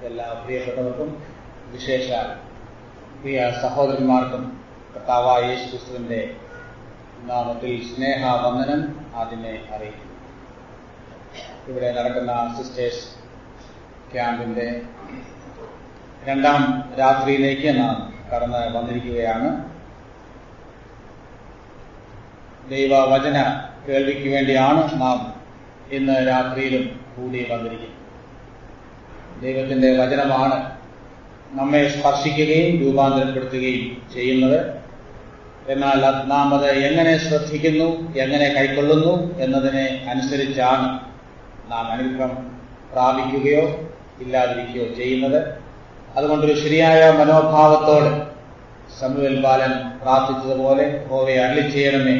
എല്ലാ പ്രിയപ്പെട്ടവർക്കും വിശേഷാൽ പ്രിയ സഹോദരന്മാർക്കും കർത്താവായ യേശുക്രിസ്തുവിന്റെ നാമത്തിൽ സ്നേഹവന്ദനം ആദ്യമേ അറിയിക്കുന്നു. ഇവിടെ നടക്കുന്ന സിസ്റ്റേഴ്സ് ക്യാമ്പിന്റെ രണ്ടാം രാത്രിയിലേക്ക് നാം കടന്ന് വന്നിരിക്കുകയാണ്. ദൈവവചന കേൾവിക്ക് വേണ്ടിയാണ് നാം ഇന്ന് രാത്രിയിലും കൂടി വന്നിരിക്കുന്നത്. ദൈവത്തിന്റെ വചനമാണ് നമ്മെ സ്പർശിക്കുകയും രൂപാന്തരപ്പെടുത്തുകയും ചെയ്യുന്നത്. എന്നാൽ നാം അത് എങ്ങനെ ശ്രദ്ധിക്കുന്നു, എങ്ങനെ കൈക്കൊള്ളുന്നു എന്നതിനെ അനുസരിച്ചാണ് നാം അനുഗ്രഹം പ്രാപിക്കുകയോ ഇല്ലാതിരിക്കുകയോ ചെയ്യുന്നത്. അതുകൊണ്ടൊരു ശരിയായ മനോഭാവത്തോടെ ശമൂവേൽ ബാലൻ പ്രാർത്ഥിച്ചതുപോലെ യഹോവേ അരുളി ചെയ്യണമേ,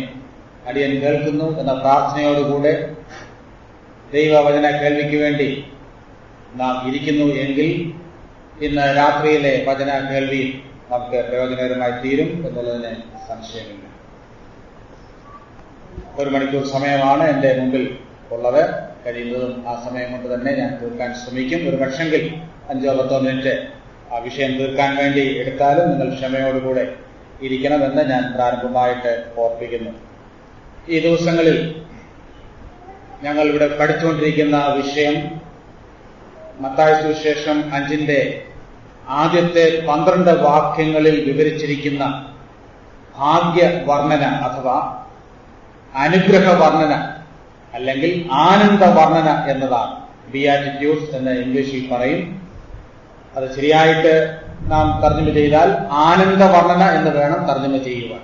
അടിയൻ കേൾക്കുന്നു എന്ന പ്രാർത്ഥനയോടുകൂടെ ദൈവവചന കേൾവിക്ക് വേണ്ടി നാം ഇരിക്കുന്നു എങ്കിൽ ഇന്ന് രാത്രിയിലെ വചന കേൾവി നമുക്ക് പ്രയോജനകരമായി തീരും എന്നുള്ളതിന് സംശയമില്ല. 1 മണിക്കൂർ സമയമാണ് എൻ്റെ മുമ്പിൽ ഉള്ളത്. കഴിയുന്നതും ആ സമയം കൊണ്ട് തന്നെ ഞാൻ തീർക്കാൻ ശ്രമിക്കും. ഒരു പക്ഷെങ്കിൽ 5-10 മിനിറ്റ് ആ വിഷയം തീർക്കാൻ വേണ്ടി എടുത്താലും നിങ്ങൾ ക്ഷമയോടുകൂടെ ഇരിക്കണമെന്ന് ഞാൻ പ്രാരംഭമായിട്ട് ഓർപ്പിക്കുന്നു. ഈ ദിവസങ്ങളിൽ ഞങ്ങൾ ഇവിടെ പഠിച്ചുകൊണ്ടിരിക്കുന്ന വിഷയം മത്തായി സുവിശേഷം 5 ആദ്യത്തെ 12 വാക്യങ്ങളിൽ വിവരിച്ചിരിക്കുന്ന ഭാഗ്യവർണ്ണന അഥവാ അനുഗ്രഹ വർണ്ണന അല്ലെങ്കിൽ ആനന്ദ വർണ്ണന എന്നതാണ്. ബിയാറ്റിറ്റ്യൂഡ്സ് എന്ന് ഇംഗ്ലീഷിൽ പറയും. അത് ശരിയായിട്ട് നാം തർജ്ജമ ചെയ്താൽ ആനന്ദ വർണ്ണന എന്ന് വേണം തർജ്ജമ ചെയ്യുവാൻ.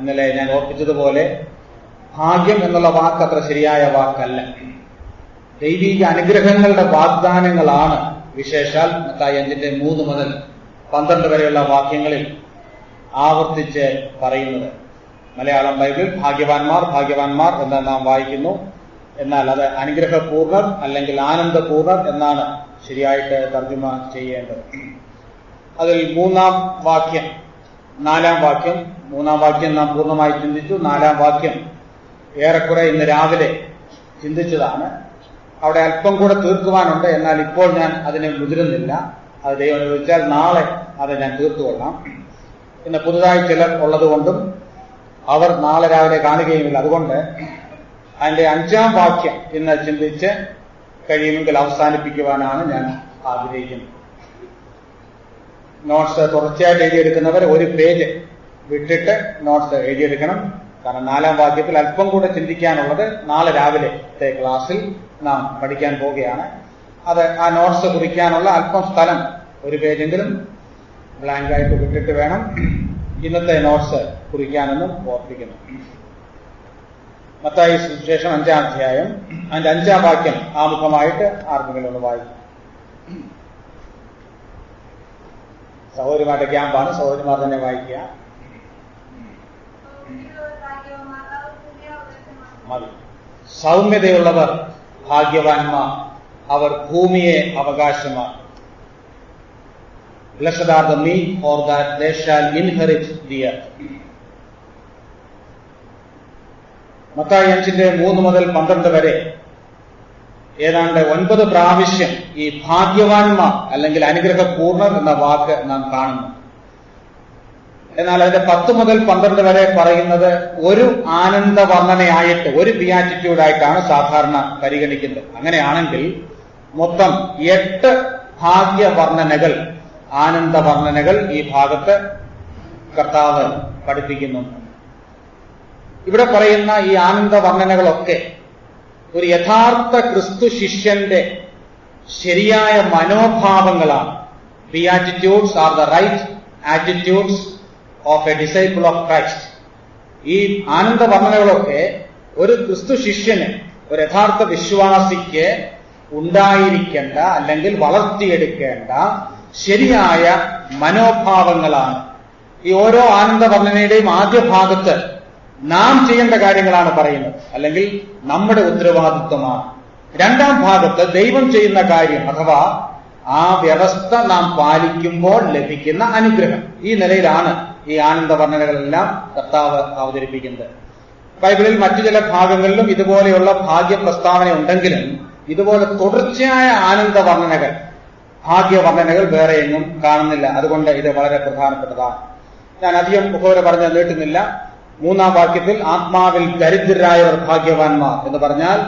ഇന്നലെ ഞാൻ ഓർപ്പിച്ചതുപോലെ ഭാഗ്യം എന്നുള്ള വാക്ക് അത്ര ശരിയായ വാക്കല്ല. ദൈവിക അനുഗ്രഹങ്ങളുടെ വാഗ്ദാനങ്ങളാണ് വിശേഷാൽ മത്തായി 5 മുതൽ 12 വരെയുള്ള വാക്യങ്ങളിൽ ആവർത്തിച്ച് പറയുന്നത്. മലയാളം ബൈബിൾ ഭാഗ്യവാന്മാർ ഭാഗ്യവാന്മാർ എന്ന് നാം വായിക്കുന്നു. എന്നാൽ അത് അനുഗ്രഹപൂർണർ അല്ലെങ്കിൽ ആനന്ദപൂർണർ എന്നാണ് ശരിയായിട്ട് തർജ്ജമ ചെയ്യേണ്ടത്. അതിൽ 3-ാം വാക്യം 4-ാം വാക്യം 3-ാം വാക്യം നാം പൂർണ്ണമായി ചിന്തിച്ചു. 4-ാം വാക്യം ഏറെക്കുറെ ഇന്ന് രാവിലെ ചിന്തിച്ചതാണ്. അവിടെ അല്പം കൂടെ തീർക്കുവാനുണ്ട്. എന്നാൽ ഇപ്പോൾ ഞാൻ അതിനെ മുതിരുന്നില്ല. അത് ദൈവം അനുവദിച്ചാൽ നാളെ അത് ഞാൻ തീർത്തുകൊള്ളാം. ഇന്ന് പുതുതായി ചിലർ ഉള്ളതുകൊണ്ടും അവർ നാളെ രാവിലെ കാണുകയുമില്ല. അതുകൊണ്ട് അതിന്റെ 5-ാം വാക്യം ഇന്ന് ചിന്തിച്ച് കഴിയുമെങ്കിൽ അവസാനിപ്പിക്കുവാനാണ് ഞാൻ ആഗ്രഹിക്കുന്നത്. നോട്ട്സ് തുടർച്ചയായിട്ട് എഴുതിയെടുക്കുന്നവർ ഒരു പേജ് വിട്ടിട്ട് നോട്ട്സ് എഴുതിയെടുക്കണം. കാരണം 4-ാം വാക്യത്തിൽ അല്പം കൂടെ ചിന്തിക്കാനുള്ളത് നാളെ രാവിലത്തെ ക്ലാസ്സിൽ നാം പഠിക്കാൻ പോവുകയാണ്. അത് ആ നോട്ട്സ് കുറിക്കാനുള്ള അല്പം സ്ഥലം ഒരു പേജെങ്കിലും ബ്ലാങ്കായിട്ട് വിട്ടിട്ട് വേണം ഇന്നത്തെ നോട്ട്സ് കുറിക്കാനെന്നും ഓർപ്പിക്കുന്നു. മത്തായി സുവിശേഷം 5-ാം അധ്യായം അതിന്റെ 5-ാം വാക്യം ആമുഖമായിട്ട് ആർക്കെങ്കിലും ഒന്ന് വായിക്കും. സഹോദരിമാരുടെ ക്യാമ്പാണ്. സഹോദരിമാർ തന്നെ വായിക്കുക. മതി. സൗമ്യതയുള്ളവർ ഭാഗ്യവാന്മാർ, അവർ ഭൂമിയെ അവകാശമാക്കും. Blessed are the meek, for that they shall inherit the earth. Mathai 5 മുതൽ 12 വരെ ഏതാണ്ട് 9 പ്രാവശ്യം ഈ ഭാഗ്യവാന്മാർ അല്ലെങ്കിൽ അനുഗ്രഹപൂർണർ എന്ന വാക്ക് നാം കാണുന്നു. എന്നാൽ അതിന്റെ 10 മുതൽ 12 വരെ പറയുന്നത് ഒരു ആനന്ദ വർണ്ണനയായിട്ട്, ഒരു ബിയാറ്റിറ്റ്യൂഡായിട്ടാണ് സാധാരണ പരിഗണിക്കുന്നത്. അങ്ങനെയാണെങ്കിൽ മൊത്തം 8 ഭാഗ്യവർണ്ണനകൾ, ആനന്ദ വർണ്ണനകൾ ഈ ഭാഗത്ത് കർത്താവ് പഠിപ്പിക്കുന്നുണ്ട്. ഇവിടെ പറയുന്ന ഈ ആനന്ദ വർണ്ണനകളൊക്കെ ഒരു യഥാർത്ഥ ക്രിസ്തു ശിഷ്യന്റെ ശരിയായ മനോഭാവങ്ങളാണ്. Beatitudes are the right attitudes of a disciple of Christ. ഈ ആനന്ദ വർണ്ണനകളൊക്കെ ഒരു ക്രിസ്തു ശിഷ്യന്, ഒരു യഥാർത്ഥ വിശ്വാസിക്ക് ഉണ്ടായിരിക്കേണ്ട അല്ലെങ്കിൽ വളർത്തിയെടുക്കേണ്ട ശരിയായ മനോഭാവങ്ങളാണ്. ഈ ഓരോ ആനന്ദ വർണ്ണനയുടെയും ആദ്യ ഭാഗത്ത് നാം ചെയ്യേണ്ട കാര്യങ്ങളാണ് പറയുന്നത്, അല്ലെങ്കിൽ നമ്മുടെ ഉത്തരവാദിത്വമാണ്. 2-ാം ഭാഗത്ത് ദൈവം ചെയ്യുന്ന കാര്യം അഥവാ ആ വ്യവസ്ഥ നാം പാലിക്കുമ്പോൾ ലഭിക്കുന്ന അനുഗ്രഹം. ഈ നിലയിലാണ് ഈ ആനന്ദ വർണ്ണനകളെല്ലാം കർത്താവ് അവതരിപ്പിക്കുന്നത്. ബൈബിളിൽ മറ്റു ചില ഭാഗങ്ങളിലും ഇതുപോലെയുള്ള ഭാഗ്യ പ്രസ്താവന ഉണ്ടെങ്കിലും ഇതുപോലെ തുടർച്ചയായ ആനന്ദ വർണ്ണനകൾ, ഭാഗ്യവർണ്ണനകൾ വേറെ എങ്ങും കാണുന്നില്ല. അതുകൊണ്ട് ഇത് വളരെ പ്രധാനപ്പെട്ടതാണ്. ഞാൻ അധികം മുഖവര പറഞ്ഞ് നീട്ടുന്നില്ല. 3-ാം വാക്യത്തിൽ ആത്മാവിൽ ദരിദ്രരായവർ ഭാഗ്യവാന്മാർ എന്ന് പറഞ്ഞാൽ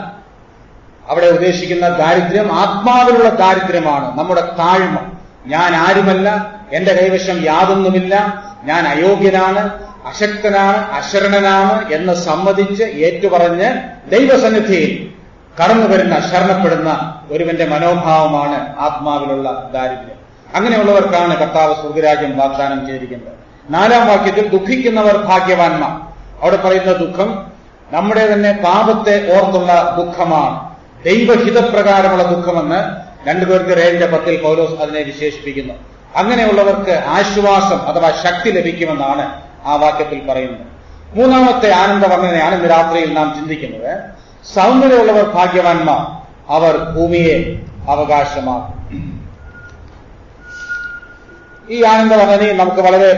അവിടെ ഉദ്ദേശിക്കുന്ന ദാരിദ്ര്യം ആത്മാവിലുള്ള ദാരിദ്ര്യമാണ്. നമ്മുടെ താഴ്മ, ഞാൻ ആരുമല്ല, എന്റെ കൈവശം യാതൊന്നുമില്ല, ഞാൻ അയോഗ്യനാണ്, അശക്തനാണ്, അശരണനാണ് എന്ന് സമ്മതിച്ച് ഏറ്റുപറഞ്ഞ് ദൈവസന്നിധിയിൽ കടന്നു വരുന്ന, ശരണപ്പെടുന്ന ഒരുവന്റെ മനോഭാവമാണ് ആത്മാവിലുള്ള ദാരിദ്ര്യം. അങ്ങനെയുള്ളവർക്കാണ് കർത്താവ് സ്വർഗരാജ്യം വാഗ്ദാനം ചെയ്തിരിക്കുന്നത്. 4-ാം വാക്യത്തിൽ ദുഃഖിക്കുന്നവർ ഭാഗ്യവാന്മാർ. അവിടെ പറയുന്ന ദുഃഖം നമ്മുടെ തന്നെ പാപത്തെ ഓർത്തുള്ള ദുഃഖമാണ്. ദൈവഹിതപ്രകാരമുള്ള ദുഃഖമെന്ന് 2 Corinthians 10 പൗലോസ് അതിനെ വിശേഷിപ്പിക്കുന്നു. അങ്ങനെയുള്ളവർക്ക് ആശ്വാസം അഥവാ ശക്തി ലഭിക്കുമെന്നാണ് ആ വാക്യത്തിൽ പറയുന്നത്. 3-ാമത്തെ ആനന്ദവർണ്ണനയാണ് ഇന്ന് രാത്രിയിൽ നാം ചിന്തിക്കുന്നത്. സൗന്ദര്യമുള്ളവർ ഭാഗ്യവാന്മാർ, അവർ ഭൂമിയെ അവകാശമാക്കും. ഈ ആനന്ദവർണ്ണനയും നമുക്ക് വളരെ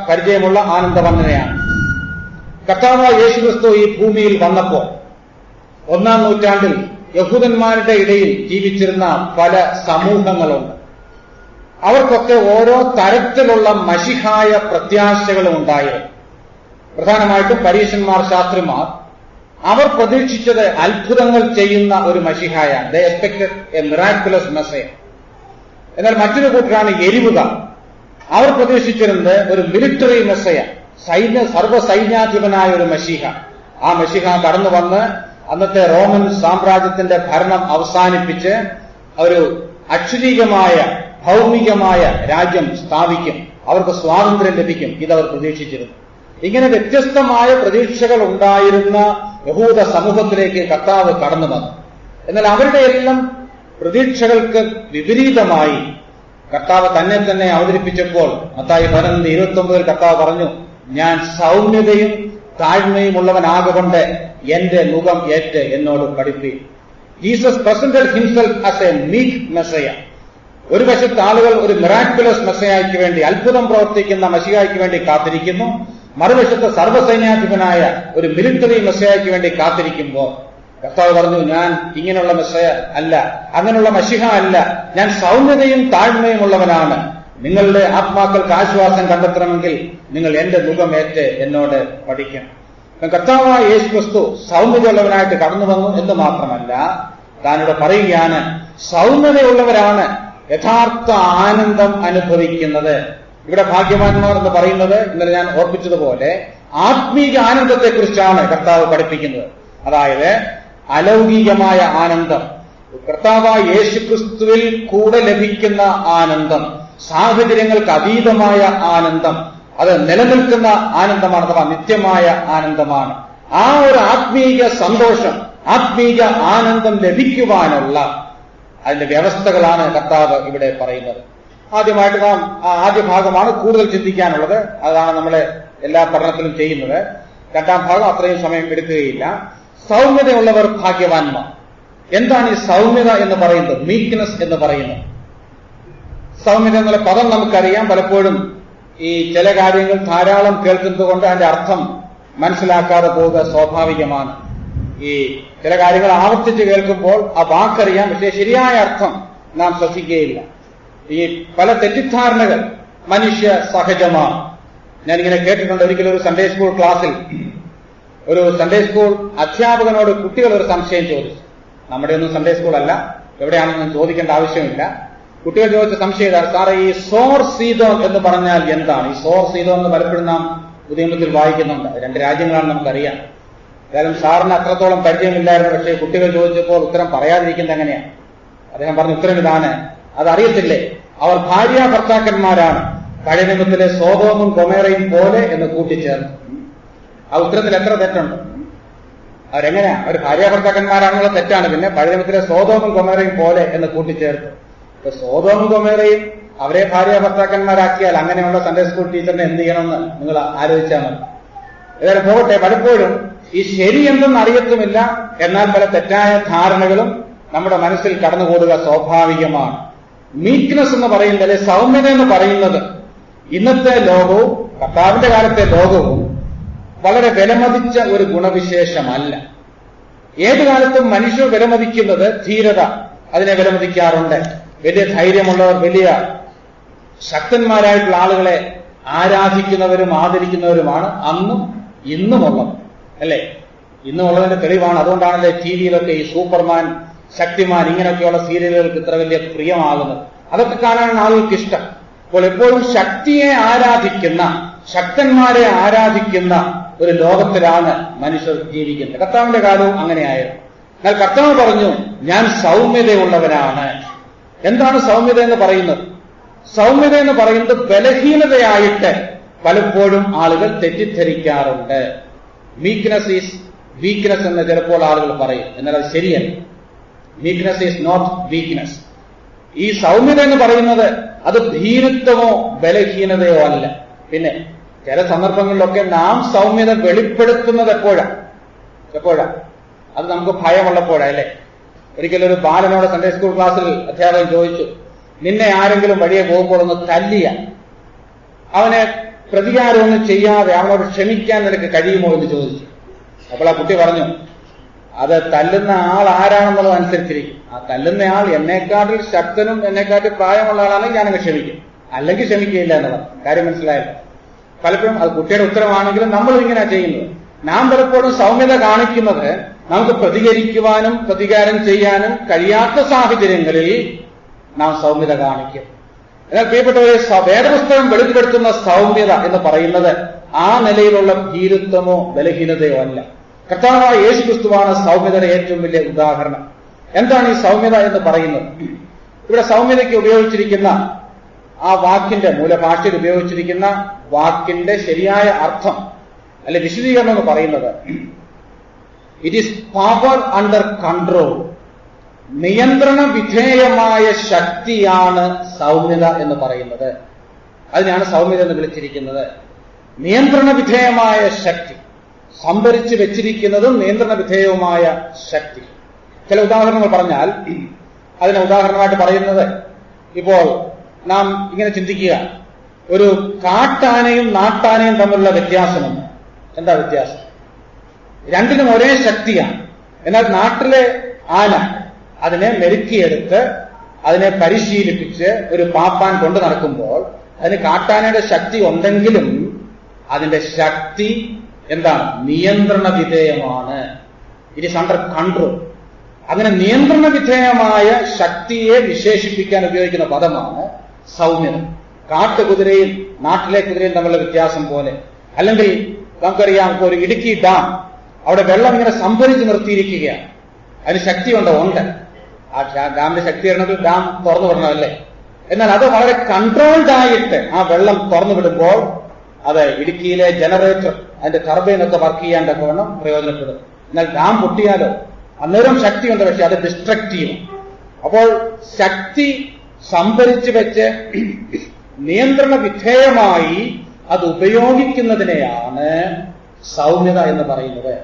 പരിചയമുള്ള ആനന്ദവർണ്ണനയാണ്. കർത്താവായ യേശുക്രിസ്തു ഈ ഭൂമിയിൽ വന്നപ്പോൾ 1-ാം നൂറ്റാണ്ടിൽ യഹൂദന്മാരുടെ ഇടയിൽ ജീവിച്ചിരുന്ന പല സമൂഹങ്ങളുണ്ട്. അവർക്കൊക്കെ ഓരോ തരത്തിലുള്ള മശിഹായ പ്രത്യാശകളും ഉണ്ടായിരുന്നു. പ്രധാനമായിട്ടും പരീശന്മാർ, ശാസ്ത്രിമാർ അവർ പ്രതീക്ഷിച്ചത് അത്ഭുതങ്ങൾ ചെയ്യുന്ന ഒരു മശിഹായാണ്. ദേ എക്സ്പെക്ടഡ് എ മിറാക്കുലസ് മെസ്സേജ്. എന്നാൽ മറ്റൊരു കൂട്ടരാണ് എരിവുകാർ. അവർ പ്രതീക്ഷിച്ചിരുന്നത് ഒരു മിലിറ്ററി മെസ്സയ, സർവ്വസൈന്യാധിപനായ ഒരു മശിഹ. ആ മശിഹ കടന്നു വന്ന് അന്നത്തെ റോമൻ സാമ്രാജ്യത്തിന്റെ ഭരണം അവസാനിപ്പിച്ച് ഒരു അക്ഷരീകമായ ഭൗമികമായ രാജ്യം സ്ഥാപിക്കും, അവർക്ക് സ്വാതന്ത്ര്യം ലഭിക്കും. ഇതവർ പ്രതീക്ഷിച്ചിരുന്നു. ഇങ്ങനെ വ്യത്യസ്തമായ പ്രതീക്ഷകൾ ഉണ്ടായിരുന്ന യഹൂദ സമൂഹത്തിലേക്ക് കർത്താവ് കടന്നു വന്നു. എന്നാൽ അവരുടെ എല്ലാം പ്രതീക്ഷകൾക്ക് വിപരീതമായി കർത്താവ് തന്നെ അവതരിപ്പിച്ചപ്പോൾ മത്തായി 11:29 കർത്താവ് പറഞ്ഞു, ഞാൻ സൗമ്യതയും താഴ്മയും ഉള്ളവനാകൊണ്ട് എന്റെ മുഖം ഏറ്റ് എന്നോട് പഠിപ്പീൻ. Jesus presented himself as a meek messiah. ഒരു വശത്ത് ആളുകൾ ഒരു മിറാക്കുലസ് മെസ്സയായ്ക്ക് വേണ്ടി, അത്ഭുതം പ്രവർത്തിക്കുന്ന മശിഹായ്ക്ക് വേണ്ടി കാത്തിരിക്കുന്നു. മറുവശത്ത് സർവ്വസൈന്യാധിപനായ ഒരു മിലിറ്ററി മെസ്സയായ്ക്ക് വേണ്ടി കാത്തിരിക്കുമ്പോൾ കർത്താവ് പറഞ്ഞു, ഞാൻ ഇങ്ങനെയുള്ള മെസ്സയ അല്ല, അങ്ങനെയുള്ള മശിഹ അല്ല, ഞാൻ സൗമ്യതയും താഴ്മയും ഉള്ളവനാണ്. നിങ്ങളുടെ ആത്മാക്കൾക്ക് ആശ്വാസം കണ്ടെത്തണമെങ്കിൽ നിങ്ങൾ എന്റെ മുഖമേറ്റ് എന്നോട് പഠിക്കണം. കർത്താവായ യേശുക്രിസ്തു സൗമ്യതയുള്ളവനായിട്ട് കടന്നു വന്നു എന്ന് മാത്രമല്ല, താനിവിടെ പറയുകയാണ്, സൗമ്യതയുള്ളവരാണ് യഥാർത്ഥ ആനന്ദം അനുഭവിക്കുന്നത്. ഇവിടെ ഭാഗ്യവാന്മാർ എന്ന് പറയുന്നത് ഇന്നലെ ഞാൻ ഓർപ്പിച്ചതുപോലെ ആത്മീക ആനന്ദത്തെക്കുറിച്ചാണ് കർത്താവ് പഠിപ്പിക്കുന്നത്. അതായത് അലൗകികമായ ആനന്ദം, കർത്താവായ യേശുക്രിസ്തുവിൽ കൂടെ ലഭിക്കുന്ന ആനന്ദം, സാഹചര്യങ്ങൾക്ക് അതീതമായ ആനന്ദം, അത് നിലനിൽക്കുന്ന ആനന്ദമാണ്, അഥവാ നിത്യമായ ആനന്ദമാണ്. ആ ഒരു ആത്മീക സന്തോഷം, ആത്മീക ആനന്ദം ലഭിക്കുവാനുള്ള അതിന്റെ വ്യവസ്ഥകളാണ് കർത്താവ് ഇവിടെ പറയുന്നത്. ആദ്യമായിട്ട് നാം ആദ്യ ഭാഗമാണ് കൂടുതൽ ചിന്തിക്കാനുള്ളത്. അതാണ് നമ്മളെ എല്ലാ പഠനത്തിലും ചെയ്യുന്നത്. 2-ാം ഭാഗം അത്രയും സമയം എടുക്കുകയില്ല. സൗമ്യതയുള്ളവർ ഭാഗ്യവാന്മാർ. എന്താണ് ഈ സൗമ്യത എന്ന് പറയുന്നത്, മീക്ക്നെസ് എന്ന് പറയുന്നത്? സൗമ്യത എന്നുള്ള പദം നമുക്കറിയാം. പലപ്പോഴും ഈ ചില കാര്യങ്ങൾ ധാരാളം കേൾക്കുന്നത് കൊണ്ട് അതിന്റെ അർത്ഥം മനസ്സിലാക്കാതെ പോവുക സ്വാഭാവികമാണ്. ഈ ചില കാര്യങ്ങൾ ആവർത്തിച്ച് കേൾക്കുമ്പോൾ ആ വാക്കറിയാം, പക്ഷേ ശരിയായ അർത്ഥം നാം ശ്രദ്ധിക്കുകയില്ല. ഈ പല തെറ്റിദ്ധാരണകൾ മനുഷ്യ സഹജമാണ്. ഞാനിങ്ങനെ കേട്ടിട്ടുണ്ട്. ഒരിക്കലും ഒരു സൺഡേ സ്കൂൾ ക്ലാസ്സിൽ ഒരു സൺഡേ സ്കൂൾ അധ്യാപകനോട് കുട്ടികൾ ഒരു സംശയം ചോദിച്ചു. നമ്മുടെ ഒന്നും സൺഡേ സ്കൂൾ അല്ല, എവിടെയാണെന്നും ചോദിക്കേണ്ട ആവശ്യമില്ല. കുട്ടികൾ ചോദിച്ച സംശയം ഇതാണ്, സാറേ ഈ സോർ സീതോൻ എന്ന് പറഞ്ഞാൽ എന്താണ്? ഈ സോർ സീതോൻ എന്ന് പലപ്പോഴും നാം പുതിയമത്തിൽ വായിക്കുന്നുണ്ട്. 2 രാജ്യങ്ങളാണ് നമുക്കറിയാം. ഏതായാലും സാറിന് അത്രത്തോളം പരിചയമില്ലായിരുന്നു. പക്ഷേ കുട്ടികൾ ചോദിച്ചപ്പോൾ ഉത്തരം പറയാതിരിക്കുന്നത് എങ്ങനെയാണ്? അദ്ദേഹം പറഞ്ഞ ഉത്തരം ഇതാണ്, അതറിയത്തില്ലേ, അവർ ഭാര്യ ഭർത്താക്കന്മാരാണ്, പഴയ നിയമത്തിലെ സോദോമും ഗൊമോറയും പോലെ എന്ന് കൂട്ടിച്ചേർന്നു. ആ ഉത്തരത്തിൽ എത്ര തെറ്റുണ്ട്? അവരെങ്ങനെയാ? അവർ ഭാര്യ ഭർത്താക്കന്മാരാണെന്നുള്ള തെറ്റാണ്. പിന്നെ പഴയ നിയമത്തിലെ സോദോമും ഗൊമോറയും പോലെ എന്ന് കൂട്ടിച്ചേർത്തു. സോദോമും ഗൊമോറയും അവരെ ഭാര്യ ഭർത്താക്കന്മാരാക്കിയാൽ അങ്ങനെയുള്ള സൺഡേ സ്കൂൾ ടീച്ചറിനെ എന്ത് ചെയ്യണമെന്ന് നിങ്ങൾ ആലോചിച്ചാൽ മതി. ഏതായാലും പോകട്ടെ, പലപ്പോഴും ഈ ശരി എന്തെന്ന് അറിയത്തുമില്ല, എന്നാൽ പല തെറ്റായ ധാരണകളും നമ്മുടെ മനസ്സിൽ കടന്നുകൂടുക സ്വാഭാവികമാണ്. മീക്ക്നെസ് എന്ന് പറയുന്നത്, അല്ലെ സൗമ്യത എന്ന് പറയുന്നത്, ഇന്നത്തെ ലോകവും കർത്താവിന്റെ കാലത്തെ ലോകവും വളരെ വിലമതിച്ച ഒരു ഗുണവിശേഷമല്ല. ഏതു കാലത്തും മനുഷ്യർ വിലമതിക്കുന്നത് ധീരത, അതിനെ വിലമതിക്കാറുണ്ട്. വലിയ ധൈര്യമുള്ളവർ, വലിയ ശക്തന്മാരായിട്ടുള്ള ആളുകളെ ആരാധിക്കുന്നവരും ആദരിക്കുന്നവരുമാണ് അന്നും ഇന്നുമുള്ളത്, അല്ലേ? ഇന്നുമുള്ളതിന്റെ തെളിവാണ്. അതുകൊണ്ടാണല്ലേ ടിവിയിലൊക്കെ ഈ സൂപ്പർമാൻ, ശക്തിമാൻ, ഇങ്ങനെയൊക്കെയുള്ള സീരിയലുകൾക്ക് ഇത്ര വലിയ പ്രിയമാകുന്നത്. അതൊക്കെ കാണാനാണ് ആളുകൾക്ക് ഇഷ്ടം. അപ്പോൾ എപ്പോഴും ശക്തിയെ ആരാധിക്കുന്ന, ശക്തന്മാരെ ആരാധിക്കുന്ന ഒരു ലോകത്തിലാണ് മനുഷ്യർ ജീവിക്കുന്നത്. കർത്താവിന്റെ കാലവും അങ്ങനെയായിരുന്നു. എന്നാൽ കർത്താവ് പറഞ്ഞു, ഞാൻ സൗമ്യതയുള്ളവനാണ്. എന്താണ് സൗമ്യത എന്ന് പറയുന്നത്? സൗമ്യത എന്ന് പറയുന്നത് ബലഹീനതയായിട്ട് പലപ്പോഴും ആളുകൾ തെറ്റിദ്ധരിക്കാറുണ്ട്. മീക്ക്നെസ് ഈസ് വീക്ക്നെസ് എന്ന് ചിലപ്പോൾ ആളുകൾ പറയും. എന്നാൽ അത് ശരിയല്ല. Weakness is not weakness. ഈ സൗമ്യത എന്ന് പറയുന്നത് അത് ഭീരുത്വമോ ബലഹീനതയോ അല്ല. പിന്നെ ചില സന്ദർഭങ്ങളിലൊക്കെ നാം സൗമ്യത വെളിപ്പെടുത്തുന്നത് എപ്പോഴാ? അത് നമുക്ക് ഭയമുള്ളപ്പോഴാ, അല്ലേ? ഒരിക്കലൊരു ബാലനോട് സൺഡേ സ്കൂൾ ക്ലാസ്സിൽ അധ്യാപകൻ ചോദിച്ചു, നിന്നെ ആരെങ്കിലും വഴിയെ പോകുമ്പോൾ ഒന്ന് തല്ലിയ അവനെ പ്രതികാരമൊന്നും ചെയ്യാതെ അവനോട് ക്ഷമിക്കാൻ നിനക്ക് കഴിയുമോ എന്ന് ചോദിച്ചു. അപ്പോൾ ആ കുട്ടി പറഞ്ഞു, അത് തല്ലുന്ന ആൾ ആരാണെന്നുള്ളത് അനുസരിച്ചിരിക്കും. ആ തല്ലുന്ന ആൾ എന്നെക്കാട്ടിൽ ശക്തനും എന്നെക്കാട്ടിൽ പ്രായമുള്ള ആളാണെങ്കിൽ ഞാനങ്ങ് ക്ഷമിക്കും, അല്ലെങ്കിൽ ക്ഷമിക്കുകയില്ല എന്നുള്ളത്. കാര്യം മനസ്സിലായല്ലോ? പലപ്പോഴും അത് കുട്ടിയുടെ ഉത്തരവാണെങ്കിലും നമ്മൾ ഇങ്ങനെ ചെയ്യുന്നത്. നാം പലപ്പോഴും സൗമ്യത കാണിക്കുന്നത് നമുക്ക് പ്രതികരിക്കുവാനും പ്രതികാരം ചെയ്യാനും കഴിയാത്ത സാഹചര്യങ്ങളിൽ നാം സൗമ്യത കാണിക്കും. എന്നാൽ പ്രിയപ്പെട്ടവരെ, വേദപുസ്തകം വെളിപ്പെടുത്തുന്ന സൗമ്യത എന്ന് പറയുന്നത് ആ നിലയിലുള്ള ഭീരുത്വമോ ബലഹീനതയോ അല്ല. കർത്താവായ യേശുക്രിസ്തുവാണ് സൗമ്യതയുടെ ഏറ്റവും വലിയ ഉദാഹരണം. എന്താണ് ഈ സൗമ്യത എന്ന് പറയുന്നത്? ഇവിടെ സൗമ്യതയ്ക്ക് ഉപയോഗിച്ചിരിക്കുന്ന ആ വാക്കിന്റെ മൂലഭാഷയിൽ ഉപയോഗിച്ചിരിക്കുന്ന വാക്കിന്റെ ശരിയായ അർത്ഥം അല്ലെ വിശദീകരണം എന്ന് പറയുന്നത്, it is power under control. നിയന്ത്രണ വിധേയമായ ശക്തിയാണ് സൗമ്യത എന്ന് പറയുന്നത്. അതിനാണ് സൗമ്യത എന്ന് വിളിച്ചിരിക്കുന്നത്. നിയന്ത്രണ വിധേയമായ ശക്തി, സംഭരിച്ചു വെച്ചിരിക്കുന്നതും നിയന്ത്രണ വിധേയവുമായ ശക്തി. ചില ഉദാഹരണങ്ങൾ പറഞ്ഞാൽ, അതിന് ഉദാഹരണമായിട്ട് പറയുന്നത്, ഇപ്പോൾ നാം ഇങ്ങനെ ചിന്തിക്കുക, ഒരു കാട്ടാനയും നാട്ടാനയും തമ്മിലുള്ള വ്യത്യാസമുണ്ട്. എന്താ വ്യത്യാസം? രണ്ടിനും ഒരേ ശക്തിയാണ്. എന്നാൽ നാട്ടിലെ ആന അതിനെ മെരുക്കിയെടുത്ത് അതിനെ പരിശീലിപ്പിച്ച് ഒരു പാപ്പാൻ കൊണ്ടു നടക്കുമ്പോൾ അതിന് കാട്ടാനയുടെ ശക്തി ഉണ്ടെങ്കിലും അതിന്റെ ശക്തി എന്താണ്? നിയന്ത്രണ വിധേയമാണ്. It is under control. അങ്ങനെ നിയന്ത്രണ വിധേയമായ ശക്തിയെ വിശേഷിപ്പിക്കാൻ ഉപയോഗിക്കുന്ന പദമാണ് സൗമ്യത. കാട്ടുകുതിരയും നാട്ടിലെ കുതിരയും തമ്മിലുള്ള വ്യത്യാസം പോലെ. അല്ലെങ്കിൽ നമുക്കറിയാം, ഒരു ഇടുക്കി ഡാം, അവിടെ വെള്ളം ഇങ്ങനെ സംഭരിച്ച് നിർത്തിയിരിക്കുകയാണ്. അതിന് ശക്തിയുണ്ടോ? ഉണ്ട്. ആ ഡാമിന്റെ ശക്തി വരണമെങ്കിൽ ഡാം തുറന്നു വിടണമല്ലേ? എന്നാൽ അത് വളരെ കൺട്രോൾഡ് ആയിട്ട് ആ വെള്ളം തുറന്നു വിടുമ്പോൾ അത് ഇടുക്കിയിലെ ജനറേറ്റർ, അതിന്റെ ടർബൈനൊക്കെ വർക്ക് ചെയ്യാൻ തക്കവണ്ണം പ്രയോജനപ്പെടും. എന്നാൽ ഡാം പൊട്ടിയാലോ? അന്നേരം ശക്തിയുണ്ട്, പക്ഷെ അത് ഡിസ്ട്രക്റ്റീവ്. അപ്പോൾ ശക്തി സംഭരിച്ചു വെച്ച് നിയന്ത്രണ വിധേയമായി അത് ഉപയോഗിക്കുന്നതിനെയാണ് സൗമ്യത എന്ന് പറയുന്നത്.